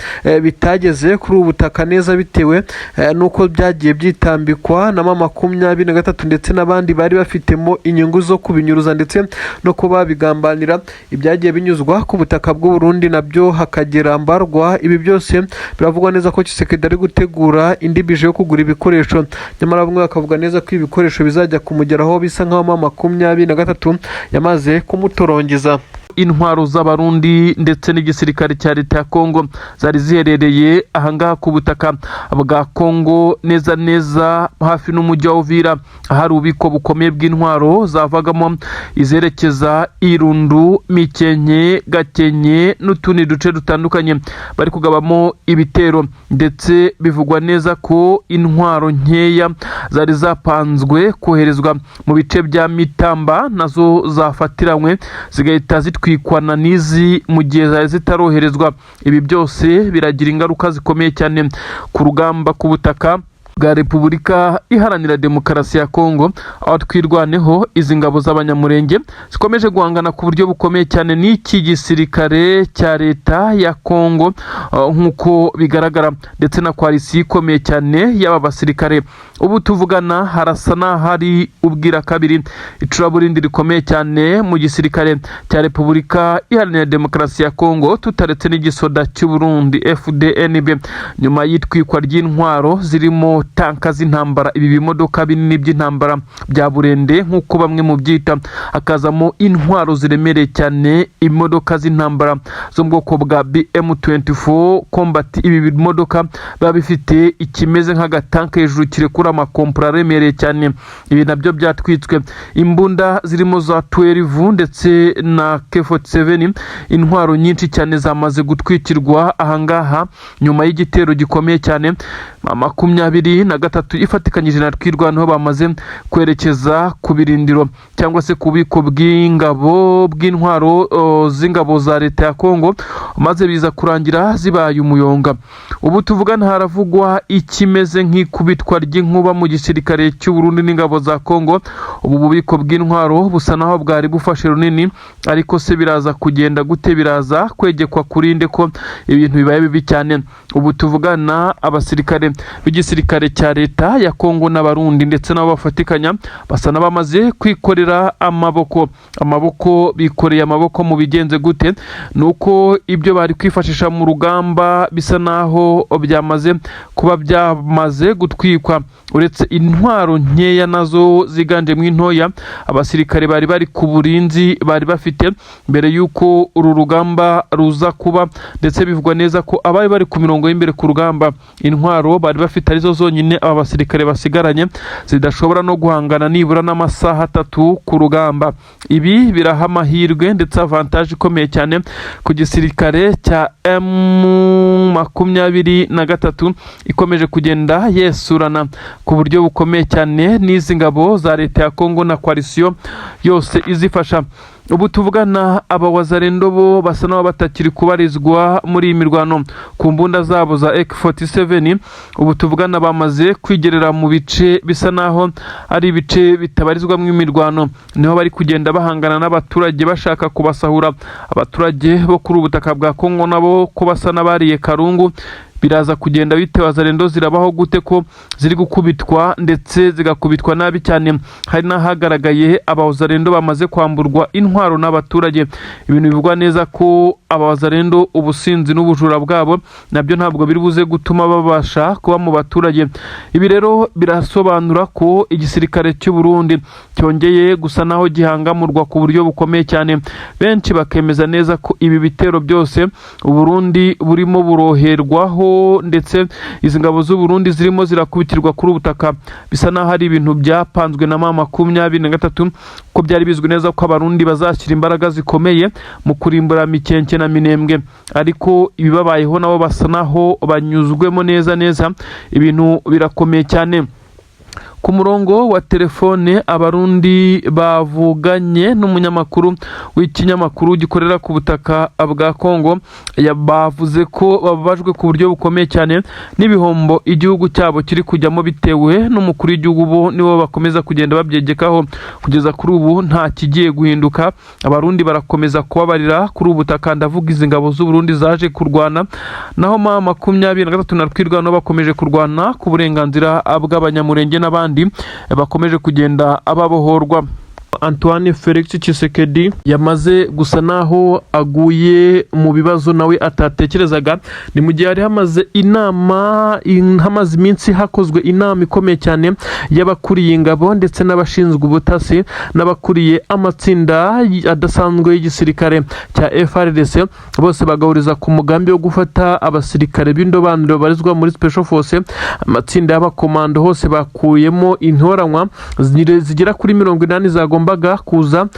bitageze kuri ubu butaka neza, bitewe n'uko byagiye byitambikwa na M23 ndetse n'abandi bari bafitemo inyungu zo kubinyuruza ndetse no kuba bigambanira ibyagiye binyuzwa ku butaka bw'u Burundi, nabyo hakagera mbarwa. Ibi byose biravugwa neza ko Tshisekedi ari gutegura indi bije yo kugura ibikoresho, nyamara bamwe bakavuga neza ko ibikoresho bizajya kumugeraho bisa nk'aho M23 yamaze kumutorongeza. Intwaro z'abarundi ndetse n'igisirikare cya leta ya Kongo zari ziherereye ahangaha ku butaka bwa Kongo neza neza hafi n'umujyi wa Uvira, ahari ububiko bukomeye bw'intwaro zavagamo izerekeza Irundu, Mikenke, Gakenke n'utundi duce dutandukanye. Bari kugabamo ibitero ndetse bivugwa neza ko intwaro nkeya zari zapanzwe koherezwa mu bice bya Mitamba nazo zafatiranywe zigahita zitwikwana n'izi mu gihe zari zitaroherezwa. Ibi byose biragira ingaruka zikomeye cyane ku rugamba ku butaka bwa Repubulika Iharanira Demokarasi ya Kongo, aho twirwaneho izi ngabo z'abanyamurenge zikomeje guhangana ku buryo bukomeye cyane n'iki gisirikare cya leta ya Kongo nk'uko bigaragara, ndetse na koalisiyo ikomeye cyane y'aba basirikare. Ubu tuvugana harasa n'ahari ubwira kabiri icuraburindi rikomeye cyane mu gisirikare cya Repubulika Iharanira Demokarasi ya Kongo, tutaretse n'igisoda cy'u Burundi FDNB, nyuma y'itwikwa ry'intwaro zirimo tanka z'intambara, ibi bimodoka binini by'intambara bya burende nk'uko bamwe mu byita, akazamo intwaro ziremereye cyane, imodoka z'intambara zo mu bwoko bwa BM24 Combat. Ibi bimodoka biba bifite ikimeze nk'agatanka hejuru kirekura amakompora aremereye cyane. Ibi nabyo byatwitswe. Imbunda zirimo za 12 ndetse na K47, intwaro nyinshi cyane zamaze gutwikirwa ahangaha nyuma y'igitero gikomeye cyane. 23 ifatikanyije na twirwanaho bamaze kwerekeza ku birindiro cyangwa se ku bubiko bw'ingabo bw'intwaro z'ingabo za leta ya Kongo, maze biza kurangira zibaye umuyonga. Ubu tuvugana haravugwa ikimeze nk'ikubitwa ry'inkuba mu gisirikare cy'u Burundi n'ingabo za Kongo. Ubu bubiko bw'intwaro busa naho bwari bufashe runini, ariko se biraza kugenda gute? Biraza kwegekwa kurinde ko ibintu bibaye bibi cyane. Ubu tuvugana abasirikare b'igisirikare cya leta ya Kongo n'abarundi ndetse nabo bafatikanya basa n'abamaze kwikorera amaboko bikoreye amaboko. mu bigenze gute? Nuko ibyo bari kwifashisha mu rugamba bisa naho byamaze kuba byamaze gutwikwa. Uretse intwaro nkeya nazo ziganje mu intoya abasirikare bari ku burinzi bari bafite mbere yuko uru rugamba ruza kuba, ndetse bivugwa neza ko abari bari ku mirongo y'imbere ku rugamba intwaro bari bafite arizo zonyine aba basirikare basigaranye zidashobora no guhangana nibura n'amasaha 3 ku rugamba. Ibi biraha amahirwe ndetse avantage ikomeye cyane ku gisirikare cya M23 ikomeje kugenda yesurana ku buryo bukomeye cyane n'izi ngabo za leta ya Kongo na koalisiyo yose izifasha. Ubu tuvugana aba wazalendo bo basa naho batakiri kubarizwa muri imirwano ku mbunda zabo za AK47. Ubu tuvugana bamaze kwigerera mu bice bisa naho ari ibice bitabarizwa mu imirwano, niho bari kugenda bahangana n'abaturage bashaka kubasahura. Abaturage bo kuri ubutaka bwa Kongo nabo ko basa n'abariye karungu. Biraza kugenda bite? Wazalendo zirabaho gute ko ziri gukubitwa ndetse zigakubitwa nabi cyane? Hari nahagaragaye abawazalendo bamaze kwamburwa intwaro n'abaturage. Ibintu bivugwa neza ko abawazalendo ubusinzi n'ubujura bwabo nabyo ntabwo biri buze gutuma babasha kuba mu baturage. Ibi rero birasobanura ko igisirikare cy'u Burundi cyongeye gusa naho gihangamurwa ku buryo bukomeye cyane. Benshi bakemeza neza ko ibi bitero byose u Burundi burimo buroherwaho aho ndetse izi ngabo z'u Burundi zirimo zirakubitirwa kuri ubutaka bisa naho hari ibintu byapanzwe na M23 ko byari bizwi neza ko abarundi bazashyira imbaraga zikomeye mu kurimbura Mikenke na Minembwe, ariko ibibabayeho nabo basa naho banyuzwemo neza ibintu birakomeye cyane. Ku murongo wa telefone abarundi bavuganye n'umunyamakuru w'ikinyamakuru gikorera ku butaka bwa Kongo, bavuze ko babajwe ku buryo bukomeye cyane n'ibihombo igihugu cyabo kiri kujyamo bitewe n'umukuru w'igihugu bo nibo bakomeza kugenda babyegekaho. Kugeza kuri ubu nta kigiye guhinduka, abarundi barakomeza kubabarira kuri ubu butaka, ndavuga izi ngabo z'u Burundi zaje kurwana, naho M23 na Twirwano bakomeje kurwana ku burenganzira bw'abanyamurenge n'abandi bakomeje kugenda ababohorwa. Antoine Felix Tshisekedi yamaze gusa naho aguye mu bibazo nawe atatekerezaga. Ni mu gihe hari hamaze iminsi hakozwe inama ikomeye cyane y'abakuriye ingabo ndetse n'abashinzwe ubutasi n'abakuriye amatsinda adasanzwe y'igisirikare cya FARDC, bose bagahuriza ku mugambi wo gufata abasirikare b'indobanure barizwa muri Special Force, amatsinda y'abakomando hose bakuyemo intoranywa zigera kuri 80 zagombaga kuza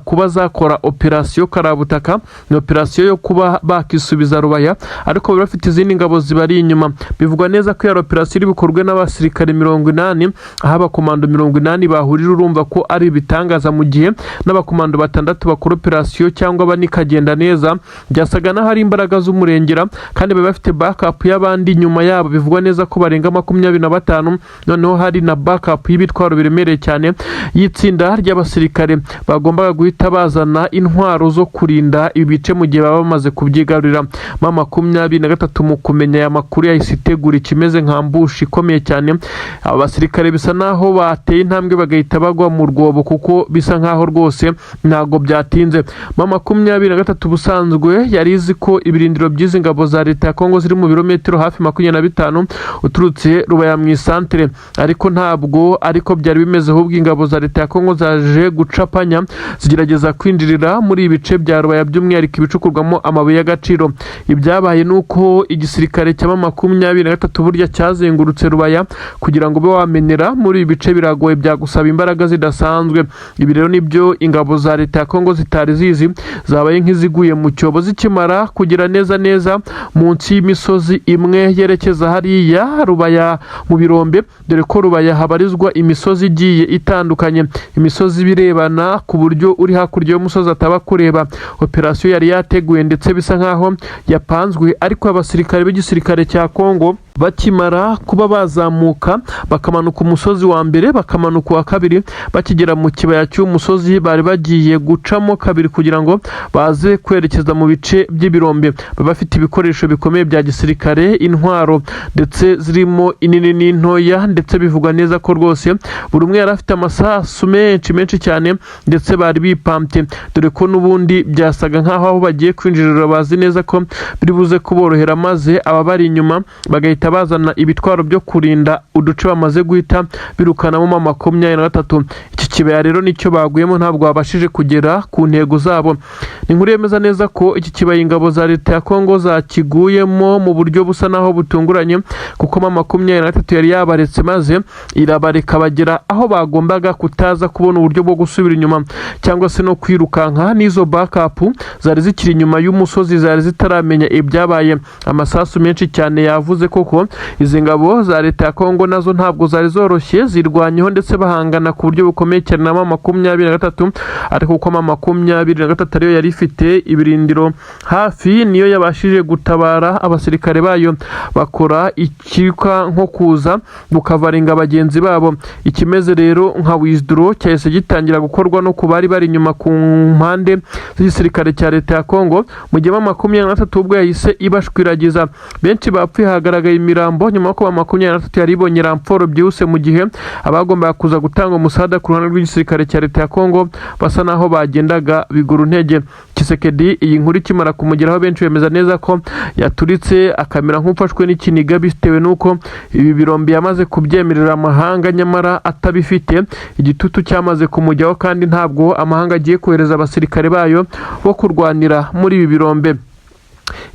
kuba zakora operasiyo karabutaka, ni operasiyo yo kuba bakisubiza Rubaya, ariko bari bafite izindi ngabo zibari inyuma. Bivugwa neza ko iyo operasiyo iri bukorwe n'abasirikare 80, aho abakomando 80 bahurira, urumva ko ari ibitangaza, mu gihe n'abakomando 6 bakora operasiyo cyangwa banikagenda neza. Byasaga naho hari imbaraga z'umurengera kandi bari bafite backup y'abandi nyuma yabo. Bivugwa neza ko barenga 25, noneho hari na backup y'ibitwaro biremereye cyane y'itsinda ry'abasirikare bagombaga guhita bazana intwaro zo kurinda ibice mu gihe baba bamaze kubyigarurira. M23 mu kumenya aya makuru yahise itegura ikimeze nka ambushi ikomeye cyane. Aba basirikare bisa naho bateye intambwe bagahita bagwa mu rwobo, kuko bisa nkaho rwose ntago byatinze. M23 busanzwe yari izi ko ibirindiro by'izi ngabo za leta ya Kongo ziri mu birometero hafi 25 uturutse Rubaya mu isantere, ariko ntabwo ariko byari bimeze, ahubwo ingabo za leta ya Kongo zaje gucapanya zigerageza kwinjirira muri ibice bya Rubaya, by'umwihariko ibicukurwamo amabuye y'agaciro. Ibyabaye nuko igisirikare cya M23 burya cyazengurutse Rubaya kugira ngo be wamenera muri ibice biragoye, byagusaba imbaraga zidasanzwe. Ibi rero nibyo ingabo za leta ya Kongo zitari zizi, zabaye nk'iziguye mu cyobo zikimara kugira neza munsi y'imisozi imwe yerekeza hariya Rubaya mu birombe, dore ko Rubaya habarizwa imisozi igiye itandukanye, imisozi birebana ku buryo uri hakurya y'umusozi ataba kureba. Operasiyo yari yateguye ndetse bisa nkaho yapanzwe, ariko abasirikare b'igisirikare cya Kongo bakimara kuba bazamuka bakamanuka umusozi wa mbere bakamanuka wa kabiri, bakigera mu kibaya cy'umusozi bari bagiye gucamo kabiri kugira ngo baze kwerekeza mu bice by'ibirombe. Bafite ibikoresho bikomeye bya gisirikare, intwaro ndetse zirimo inini n'intoya, ndetse bivugwa neza ko rwose buri umwe yari afite amasasu menshi cyane, ndetse bari bipampye, dore ko n'ubundi byasaga nkaho aho bagiye kwinjirira bazi neza ko biri buze kuborohera, maze aba bari inyuma bagahita bazana ibitwaro byo kurinda uduce bamaze guhita birukanamo M23. Iki kibaya rero nicyo baguyemo, ntabwo babashije kugera ku ntego zabo. Ni inkuru yemeza neza ko iki kibaya ingabo za leta ya Kongo zakiguyemo mu buryo busa naho butunguranye, kuko M23 yari yabaretse maze irabareka bagera aho bagombaga kutaza kubona uburyo bwo gusubira inyuma cyangwa se no kwirukanka. N'izo backup zari zikiri inyuma y'umusozi zari zitaramenya ibyabaye. Amasasu menshi cyane yavuze koko izi ngabo za leta ya Kongo nazo ntabwo zari zoroshye, zirwanyeho ndetse bahangana ku buryo bukomeye cyane na M23, ariko uko M23 ariyo yari ifite ibirindiro hafi, niyo yabashije gutabara abasirikare bayo bakora ikika nko kuza bukavaringa bagenzi babo. Ikimeze rero nka withdraw cyahise gitangira gukorwa no kubari bari inyuma ku mpande z'igisirikare cya leta ya Kongo, mu gihe M23 ubwo yahise ibashwiragiza. Benshi bapfuye, hagaragaye imirambo nyuma ko M23 yari ibonye ramforo byihuse, mu gihe abagombaga kuza gutanga umusada ku ruhande rw'igisirikare cya leta ya Kongo basa naho bagendaga bigura intege. Tshisekedi iyi nkuru ikimara kumugeraho, benshi bemeza neza ko yaturitse akamera nk'ufashwe n'ikiniga, bitewe nuko ibi birombe yamaze kubyemerera amahanga nyamara atabifite. Igitutu cyamaze kumujyaho, kandi ntabwo amahanga agiye kohereza abasirikare bayo bo kurwanira muri ibi birombe.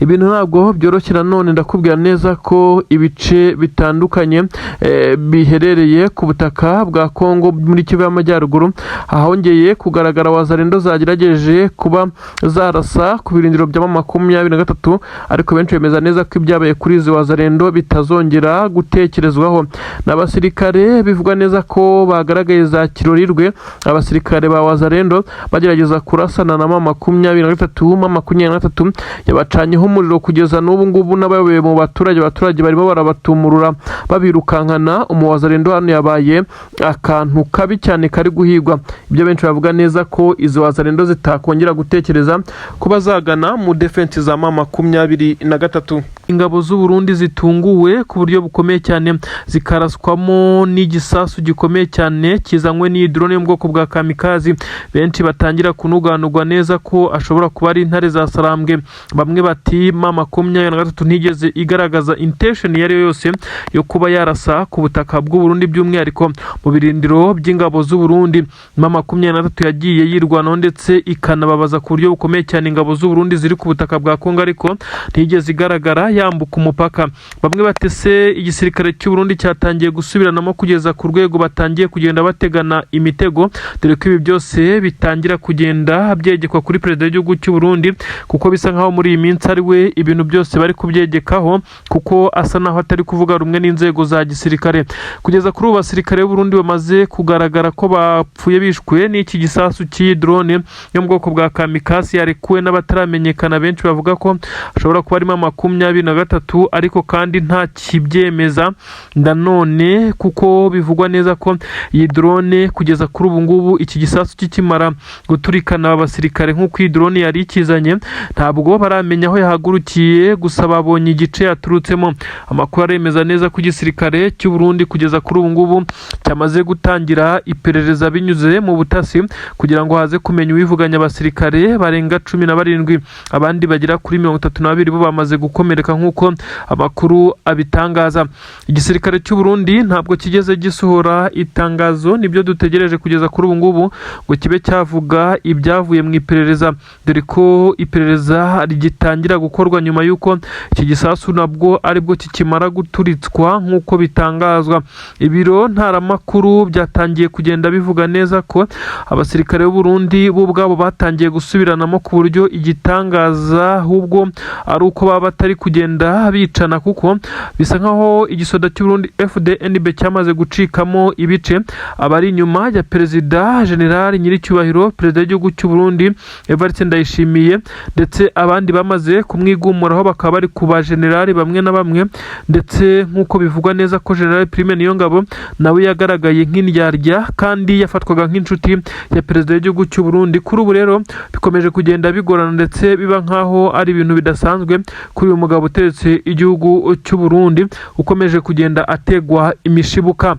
ibintu ntabwo byoroshye. Nanone ndakubwira neza ko ibice bitandukanye biherereye ku butaka bwa Kongo muri Kivu y'Amajyaruguru hahongeye kugaragara wazalendo zagerageje kuba zarasa ku birindiro bya 23, ariko benshi bemeza neza ko ibyabaye kuri izi wazalendo bitazongera gutekerezwaho. N'abasirikare bivugwa neza ko bagaragaye za Kirorirwe, abasirikare ba wazalendo bagerageza kurasana na 23 yabacanyeho umuriro kugeza n'ubu ngubu n'abayoboye mu abaturage barimo barabatumurura babirukankana. Umuwazalendo hano yabaye akantu kabi cyane kari guhigwa. Ibyo benshi bavuga neza ko izi wazalendo zitakongera gutekereza kuba zagana mu defense za 23. Ingabo z'u Burundi zitunguwe ku buryo bukomeye cyane, zikaraswamo n'igisasu gikomeye cyane kizanywe n'iyi drone yo mu bwoko bwa kamikazi. Benshi batangira kunuganurwa neza ko ashobora kuba ari intare za Sarambwe. Bamwe bati 23 ntigeze igaragaza intention yari yose yo kuba yarasa ku butaka bw'u Burundi, by'umwihariko mu birindiro by'ingabo z'u Burundi. 23 yagiye yirwanaho ndetse ikanababaza ku buryo bukomeye cyane ingabo z'u Burundi ziri ku butaka bwa Kongo, ariko ntigeze igaragara yambuka umupaka. Bamwe batese igisirikare cy'u Burundi cyatangiye gusubiranamo kugeza ku rwego batangiye kugenda bategana imitego, dore ko ibi byose bitangira kugenda byegekwa kuri perezida w'igihugu cy'u Burundi, kuko bisa nkaho muri iyi minsi ari we ibintu byose bari kubyegekaho, kuko asa naho atari kuvuga rumwe n'inzego za gisirikare. Kugeza kuri ubu basirikare b'u Burundi bamaze kugaragara ko bapfuye bishwe n'iki gisasu cy'iyi drone yo mu bwoko bwa kamikazi yarekuwe n'abataramenyekana. Benshi bavuga ko ashobora kuba arimo 23, ariko kandi nta kibyemeza nanone, kuko bivugwa neza ko iyi drone kugeza kuri ubu ngubu iki gisasu kikimara guturikana abasirikare nk'uko iyi drone yari ikizanye, ntabwo baramenya aho yahagurukiye, gusa babonye igice yaturutsemo. Amakuru aremeza neza ko igisirikare cy'u Burundi kugeza kuri ubu ngubu cyamaze gutangira iperereza binyuze mu butasi kugira ngo haze kumenya uwivuganya abasirikare barenga 17. Abandi bagera kuri 32 bo bamaze gukomereka nk'uko amakuru abitangaza. Igisirikare cy'u Burundi ntabwo kigeze gisohora itangazo, nibyo dutegereje kugeza kuri ubu ngubu ngo kibe cyavuga ibyavuye mu iperereza, dore ko iperereza rigitangira gukorwa nyuma y'uko iki gisasu nabwo aribwo kikimara guturitswa nk'uko bitangazwa. Ibiro ntaramakuru byatangiye kugenda bivuga neza ko abasirikare b'u Burundi bo ubwabo batangiye gusubiranamo ku buryo igitangaza ahubwo ari uko baba batari kugenda bicana, kuko bisa nkaho igisoda cy'u Burundi FDNB cyamaze gucikamo ibice. Abari inyuma ya perezida General Nyiricyubahiro, perezida w'igihugu cy'u Burundi Evariste Ndayishimiye, ndetse abandi bamaze kumwigumuraho bakaba bari kuba generali bamwe na bamwe, ndetse nk'uko bivugwa neza ko General Prime Niyongabo nawe yagaragaye nk'indyarya kandi yafatwaga nk'inshuti ya perezida w'igihugu cy'u Burundi. Kuri ubu rero bikomeje kugenda bigorana ndetse biba nkaho ari ibintu bidasanzwe kuri uyu mugabo uteretse igihugu cy'u Burundi ukomeje kugenda ategwa imishibuka.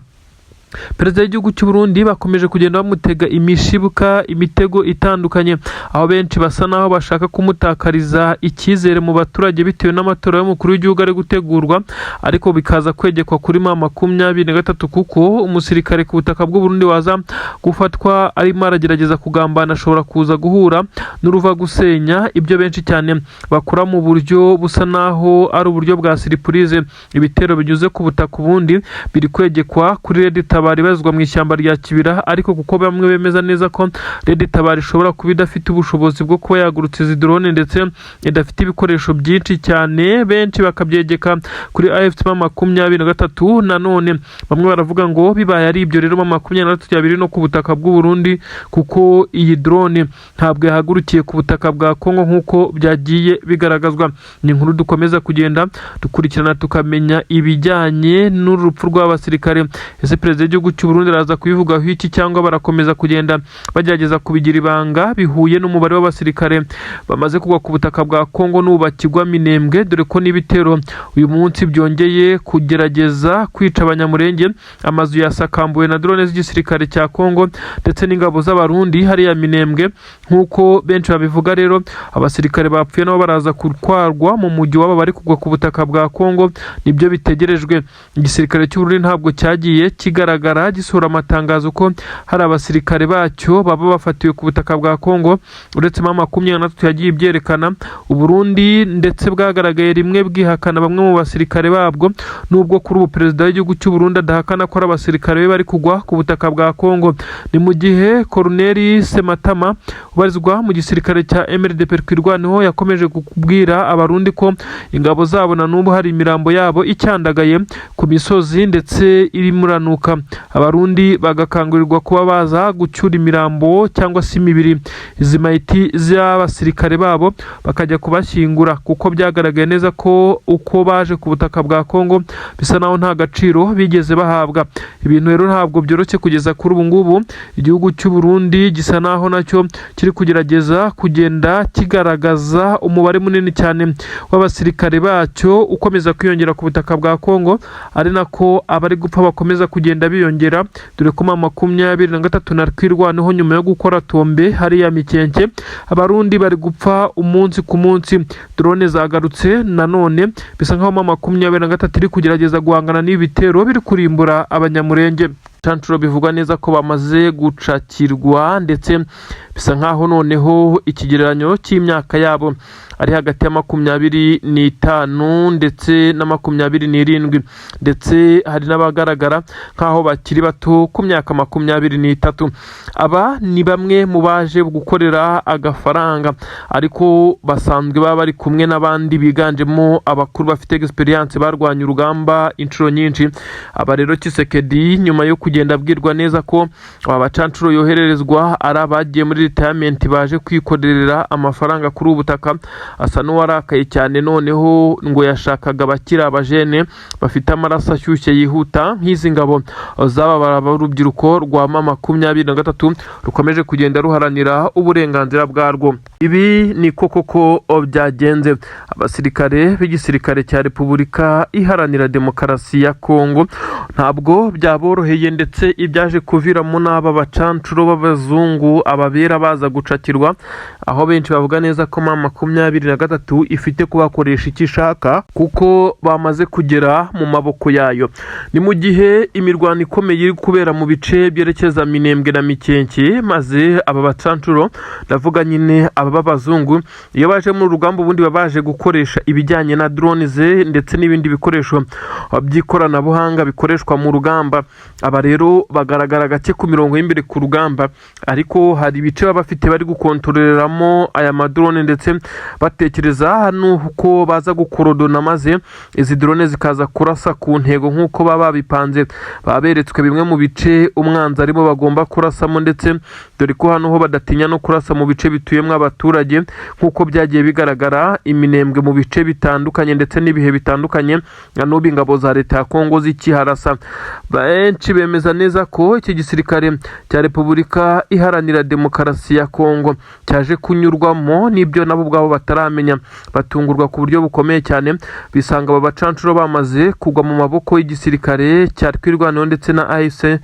Perezida w'igihugu cy'u Burundi bakomeje kugenda bamutega imishibuka, imitego itandukanye, aho benshi basa naho bashaka kumutakariza icyizere mu baturage bitewe n'amatora y'umukuru w'igihugu ari gutegurwa, ariko bikaza kwegekwa kuri 23, kuko umusirikare ku butaka bw'u Burundi waza gufatwa arimo aragerageza kugambana ashobora kuza guhura n'uruva gusenya. Ibyo benshi cyane bakora mu buryo busa naho ari uburyo bwa surprise. Ibitero binyuze ku butaka ubundi biri kwegekwa kuri Red Tabari bazwa mu ishyamba rya Kibira, ariko kuko bamwe bemeza neza ko Red Tabari ishobora kuba idafite ubushobozi bwo kuba yagurutse izi drone ndetse idafite ibikoresho byinshi cyane, benshi bakabyegeka kuri AFC 23. Nanone bamwe baravuga ngo bibaye ari ibyo rero 23 yabiri no ku butaka bw'u Burundi, kuko iyi drone ntabwo yahagurukiye ku butaka bwa Kongo nk'uko byagiye bigaragazwa. Ni inkuru dukomeza kugenda dukurikirana tukamenya ibijyanye n'urupfu rw'abasirikare. Ese perezida w'igihugu cy'u Burundi araza kubivugaho iki, cyangwa barakomeza kugenda bagerageza kubigira ibanga bihuye n'umubare w'abasirikare bamaze kugwa ku butaka bwa Kongo n'ubakigwa Minembwe, dore ko n'ibitero uyu munsi byongeye kugerageza kwica abanyamurenge. Amazu yasakambuwe na drone z'igisirikare cya Kongo ndetse n'ingabo z'abarundi hariya Minembwe nk'uko benshi babivuga. Rero abasirikare bapfuye nabo baraza gutwarwa mu mujyi wabo bari kugwa ku butaka bwa Kongo, nibyo bitegerejwe. Igisirikare cy'u Burundi ntabwo cyagiye kigaragara kigaragara gisohora amatangazo ko hari abasirikare bacyo baba bafatiwe ku butaka bwa Kongo, uretse ma 23 yagiye ibyerekana. Uburundi ndetse bwagaragaye rimwe bwihakana bamwe mu basirikare babwo, nubwo kuri ubu perezida w'igihugu cy'u Burundi adahakana ko ari abasirikare be bari kugwa ku butaka bwa Kongo. Ni mu gihe Colonel Sematama ubarizwa mu gisirikare cya MRDP kwirwanaho yakomeje kubwira abarundi ko ingabo zabo na n'ubu hari imirambo yabo icyandagaye ku misozi ndetse iri muranuka. Abarundi bagakangurirwa kuba baza gucyura imirambo cyangwa se imibiri izimayiti z'abasirikare babo bakajya kubashyingura, kuko byagaragaye neza ko uko baje ku butaka bwa Kongo bisa naho nta gaciro bigeze bahabwa. Ibintu rero ntabwo byoroshye kugeza kuri ubu ngubu. Igihugu cy'u Burundi gisa naho nacyo kiri kugerageza kugenda kigaragaza umubare munini cyane w'abasirikare bacyo ukomeza kwiyongera ku butaka bwa Kongo, ari nako abari gupfa bakomeza kugenda biyongera, dore ko 23 na kwirwanaho nyuma yo gukora tombe hariya Mikenke abarundi bari gupfa umunsi ku munsi. Drone zagarutse nanone bisa nkaho 23 iri kugerageza guhangana n'ibitero biri kurimbura abanyamurenge. Chanchuro bivugwa neza ko bamaze gucakirwa ndetse bisa nkaho noneho ikigereranyo cy'imyaka yabo ari hagati ya 25 ndetse na 27, ndetse hari n'abagaragara nkaho bakiri bato ku myaka 23. Aba ni bamwe mu baje gukorera agafaranga, ariko basanzwe baba bari kumwe n'abandi biganjemo abakuru bafite experience barwanya urugamba inshuro nyinshi. Aba rero Tshisekedi nyuma yo kugenda abwirwa neza ko abacanshuro yohererezwa ari abagiye muri retirement baje kwikorera amafaranga kuri ubutaka, asa n'uwarakaye cyane. Noneho ngo yashakaga abakira abajene bafite amaraso ashyushye yihuta nk'izi ngabo z'aba urubyiruko rwa 23 rukomeje kugenda ruharanira uburenganzira bwarwo. Ibi ni koko byagenze. Abasirikare b'igisirikare cya Repubulika Iharanira Demokarasi ya Kongo ntabwo byaboroheye, ndetse ibyaje kuviramo n'aba bacanshuro b'abazungu ababera baza gucakirwa, aho benshi bavuga neza ko 23 ifite kubakoresha icyo ishaka kuko bamaze kugera mu maboko yayo. Ni mu gihe imirwano ikomeye iri kubera mu bice byerekeza Minembwe na Mikenke, maze aba bacanshuro ndavuga nyine aba b'abazungu iyo baje mu rugamba ubundi babaje gukoresha ibijyanye na drones ndetse n'ibindi bikoresho by'ikoranabuhanga bikoreshwa mu rugamba. Aba rero bagaragara gake ku mirongo y'imbere ku rugamba, ariko hari ibice baba bafite bari gukontoreramo aya madrone, ndetse batekereza hano uko baza gukorodona maze izi drone zikaza kurasa ku ntego nk'uko baba babipanze. Baberetswe bimwe mu bice umwanzi arimo bagomba kurasamo, ndetse dore ko hano ho badatinya no kurasa mu bice bituyemo abaturage nk'uko byagiye bigaragara Iminembwe mu bice bitandukanye ndetse n'ibihe bitandukanye. N'ubu ingabo za leta ya Kongo zikiharasa. Benshi bemeza neza ko iki gisirikare cya Repubulika Iharanira Demokarasi ya Kongo cyaje kunyurwamo n'ibyo nabo ubwabo bataramenya, batungurwa ku buryo bukomeye cyane. Bisanga aba bacanshuro bamaze kugwa mu maboko y'igisirikare cya Twirwanaho ndetse na AFC,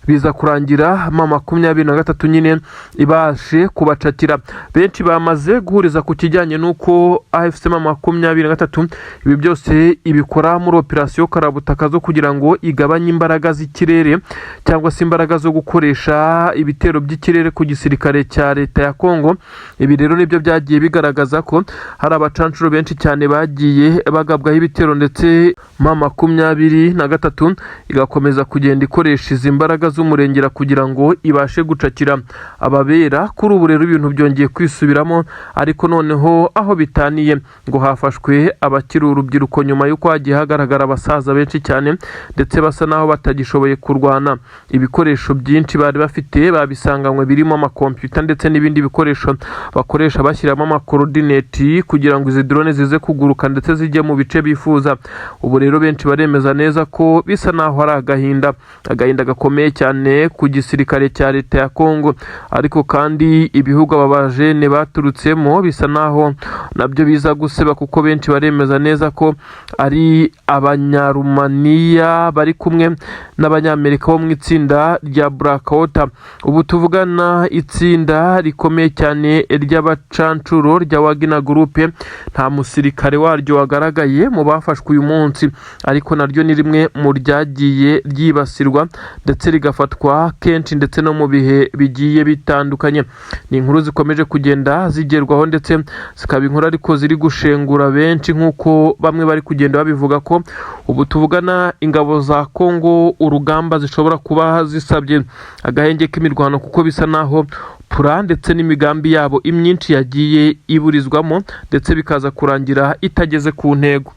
biza kurangira 23 nyine ibashe kubacakira. Benshi bamaze guhuriza ku kijyanye n'uko AFC 23 ibi byose ibikora muri operasiyo karabutaka zo kugira ngo igabanye imbaraga z'ikirere cyangwa se imbaraga zo gukoresha ibitero by'ikirere ku gisirikare cya leta ya Kongo. Ibi rero nibyo byagiye bigaragaza ko hari abacanshuro benshi cyane bagiye bagabwaho ibitero, ndetse 23 igakomeza kugenda ikoresha izi mbaraga z'umurengera kugira ngo ibashe gucakira ababera. Kuri ubu rero ibintu byongeye kwisubiramo, ariko noneho aho bitaniye ngo hafashwe abakiri urubyiruko nyuma y'uko hagiye hagaragara abasaza benshi cyane ndetse basa naho batagishoboye kurwana. Ibikoresho byinshi bari bafite babisanganywe birimo amakompiyuta ndetse n'ibindi bikoresho bakoresha bashyiramo amakorodineti kugira ngo izi drone zize kuguruka ndetse zijye mu bice bifuza. Ubu rero benshi baremeza neza ko bisa naho ari agahinda gakomeye cyane ku gisirikare cya leta ya Kongo, ariko kandi ibihugu aba bajene baturutsemo bisa naho nabyo biza guseba, kuko benshi baremeza neza ko ari abanyarumaniya bari kumwe n'abanyamerika bo mu itsinda rya Blackwater. Ubu tuvugana itsinda rikomeye cyane ry'abacancuro rya Wagner Group nta musirikare waryo wagaragaye mu bafashwe uyu munsi, ariko naryo ni rimwe mu ryagiye ryibasirwa ndetse rigafatwa kenshi ndetse no mu bihe bigiye bitandukanye. Ni inkuru zikomeje kugenda zigerwaho ndetse zikaba inkuru ariko ziri gushengura benshi, nk'uko bamwe bari kugenda babivuga ko ubu tuvugana ingabo za Kongo urugamba zishobora kuba zisabye agahenge k'imirwano, kuko bisa naho pura ndetse n'imigambi yabo imyinshi yagiye iburizwamo ndetse bikaza kurangira itageze ku ntego.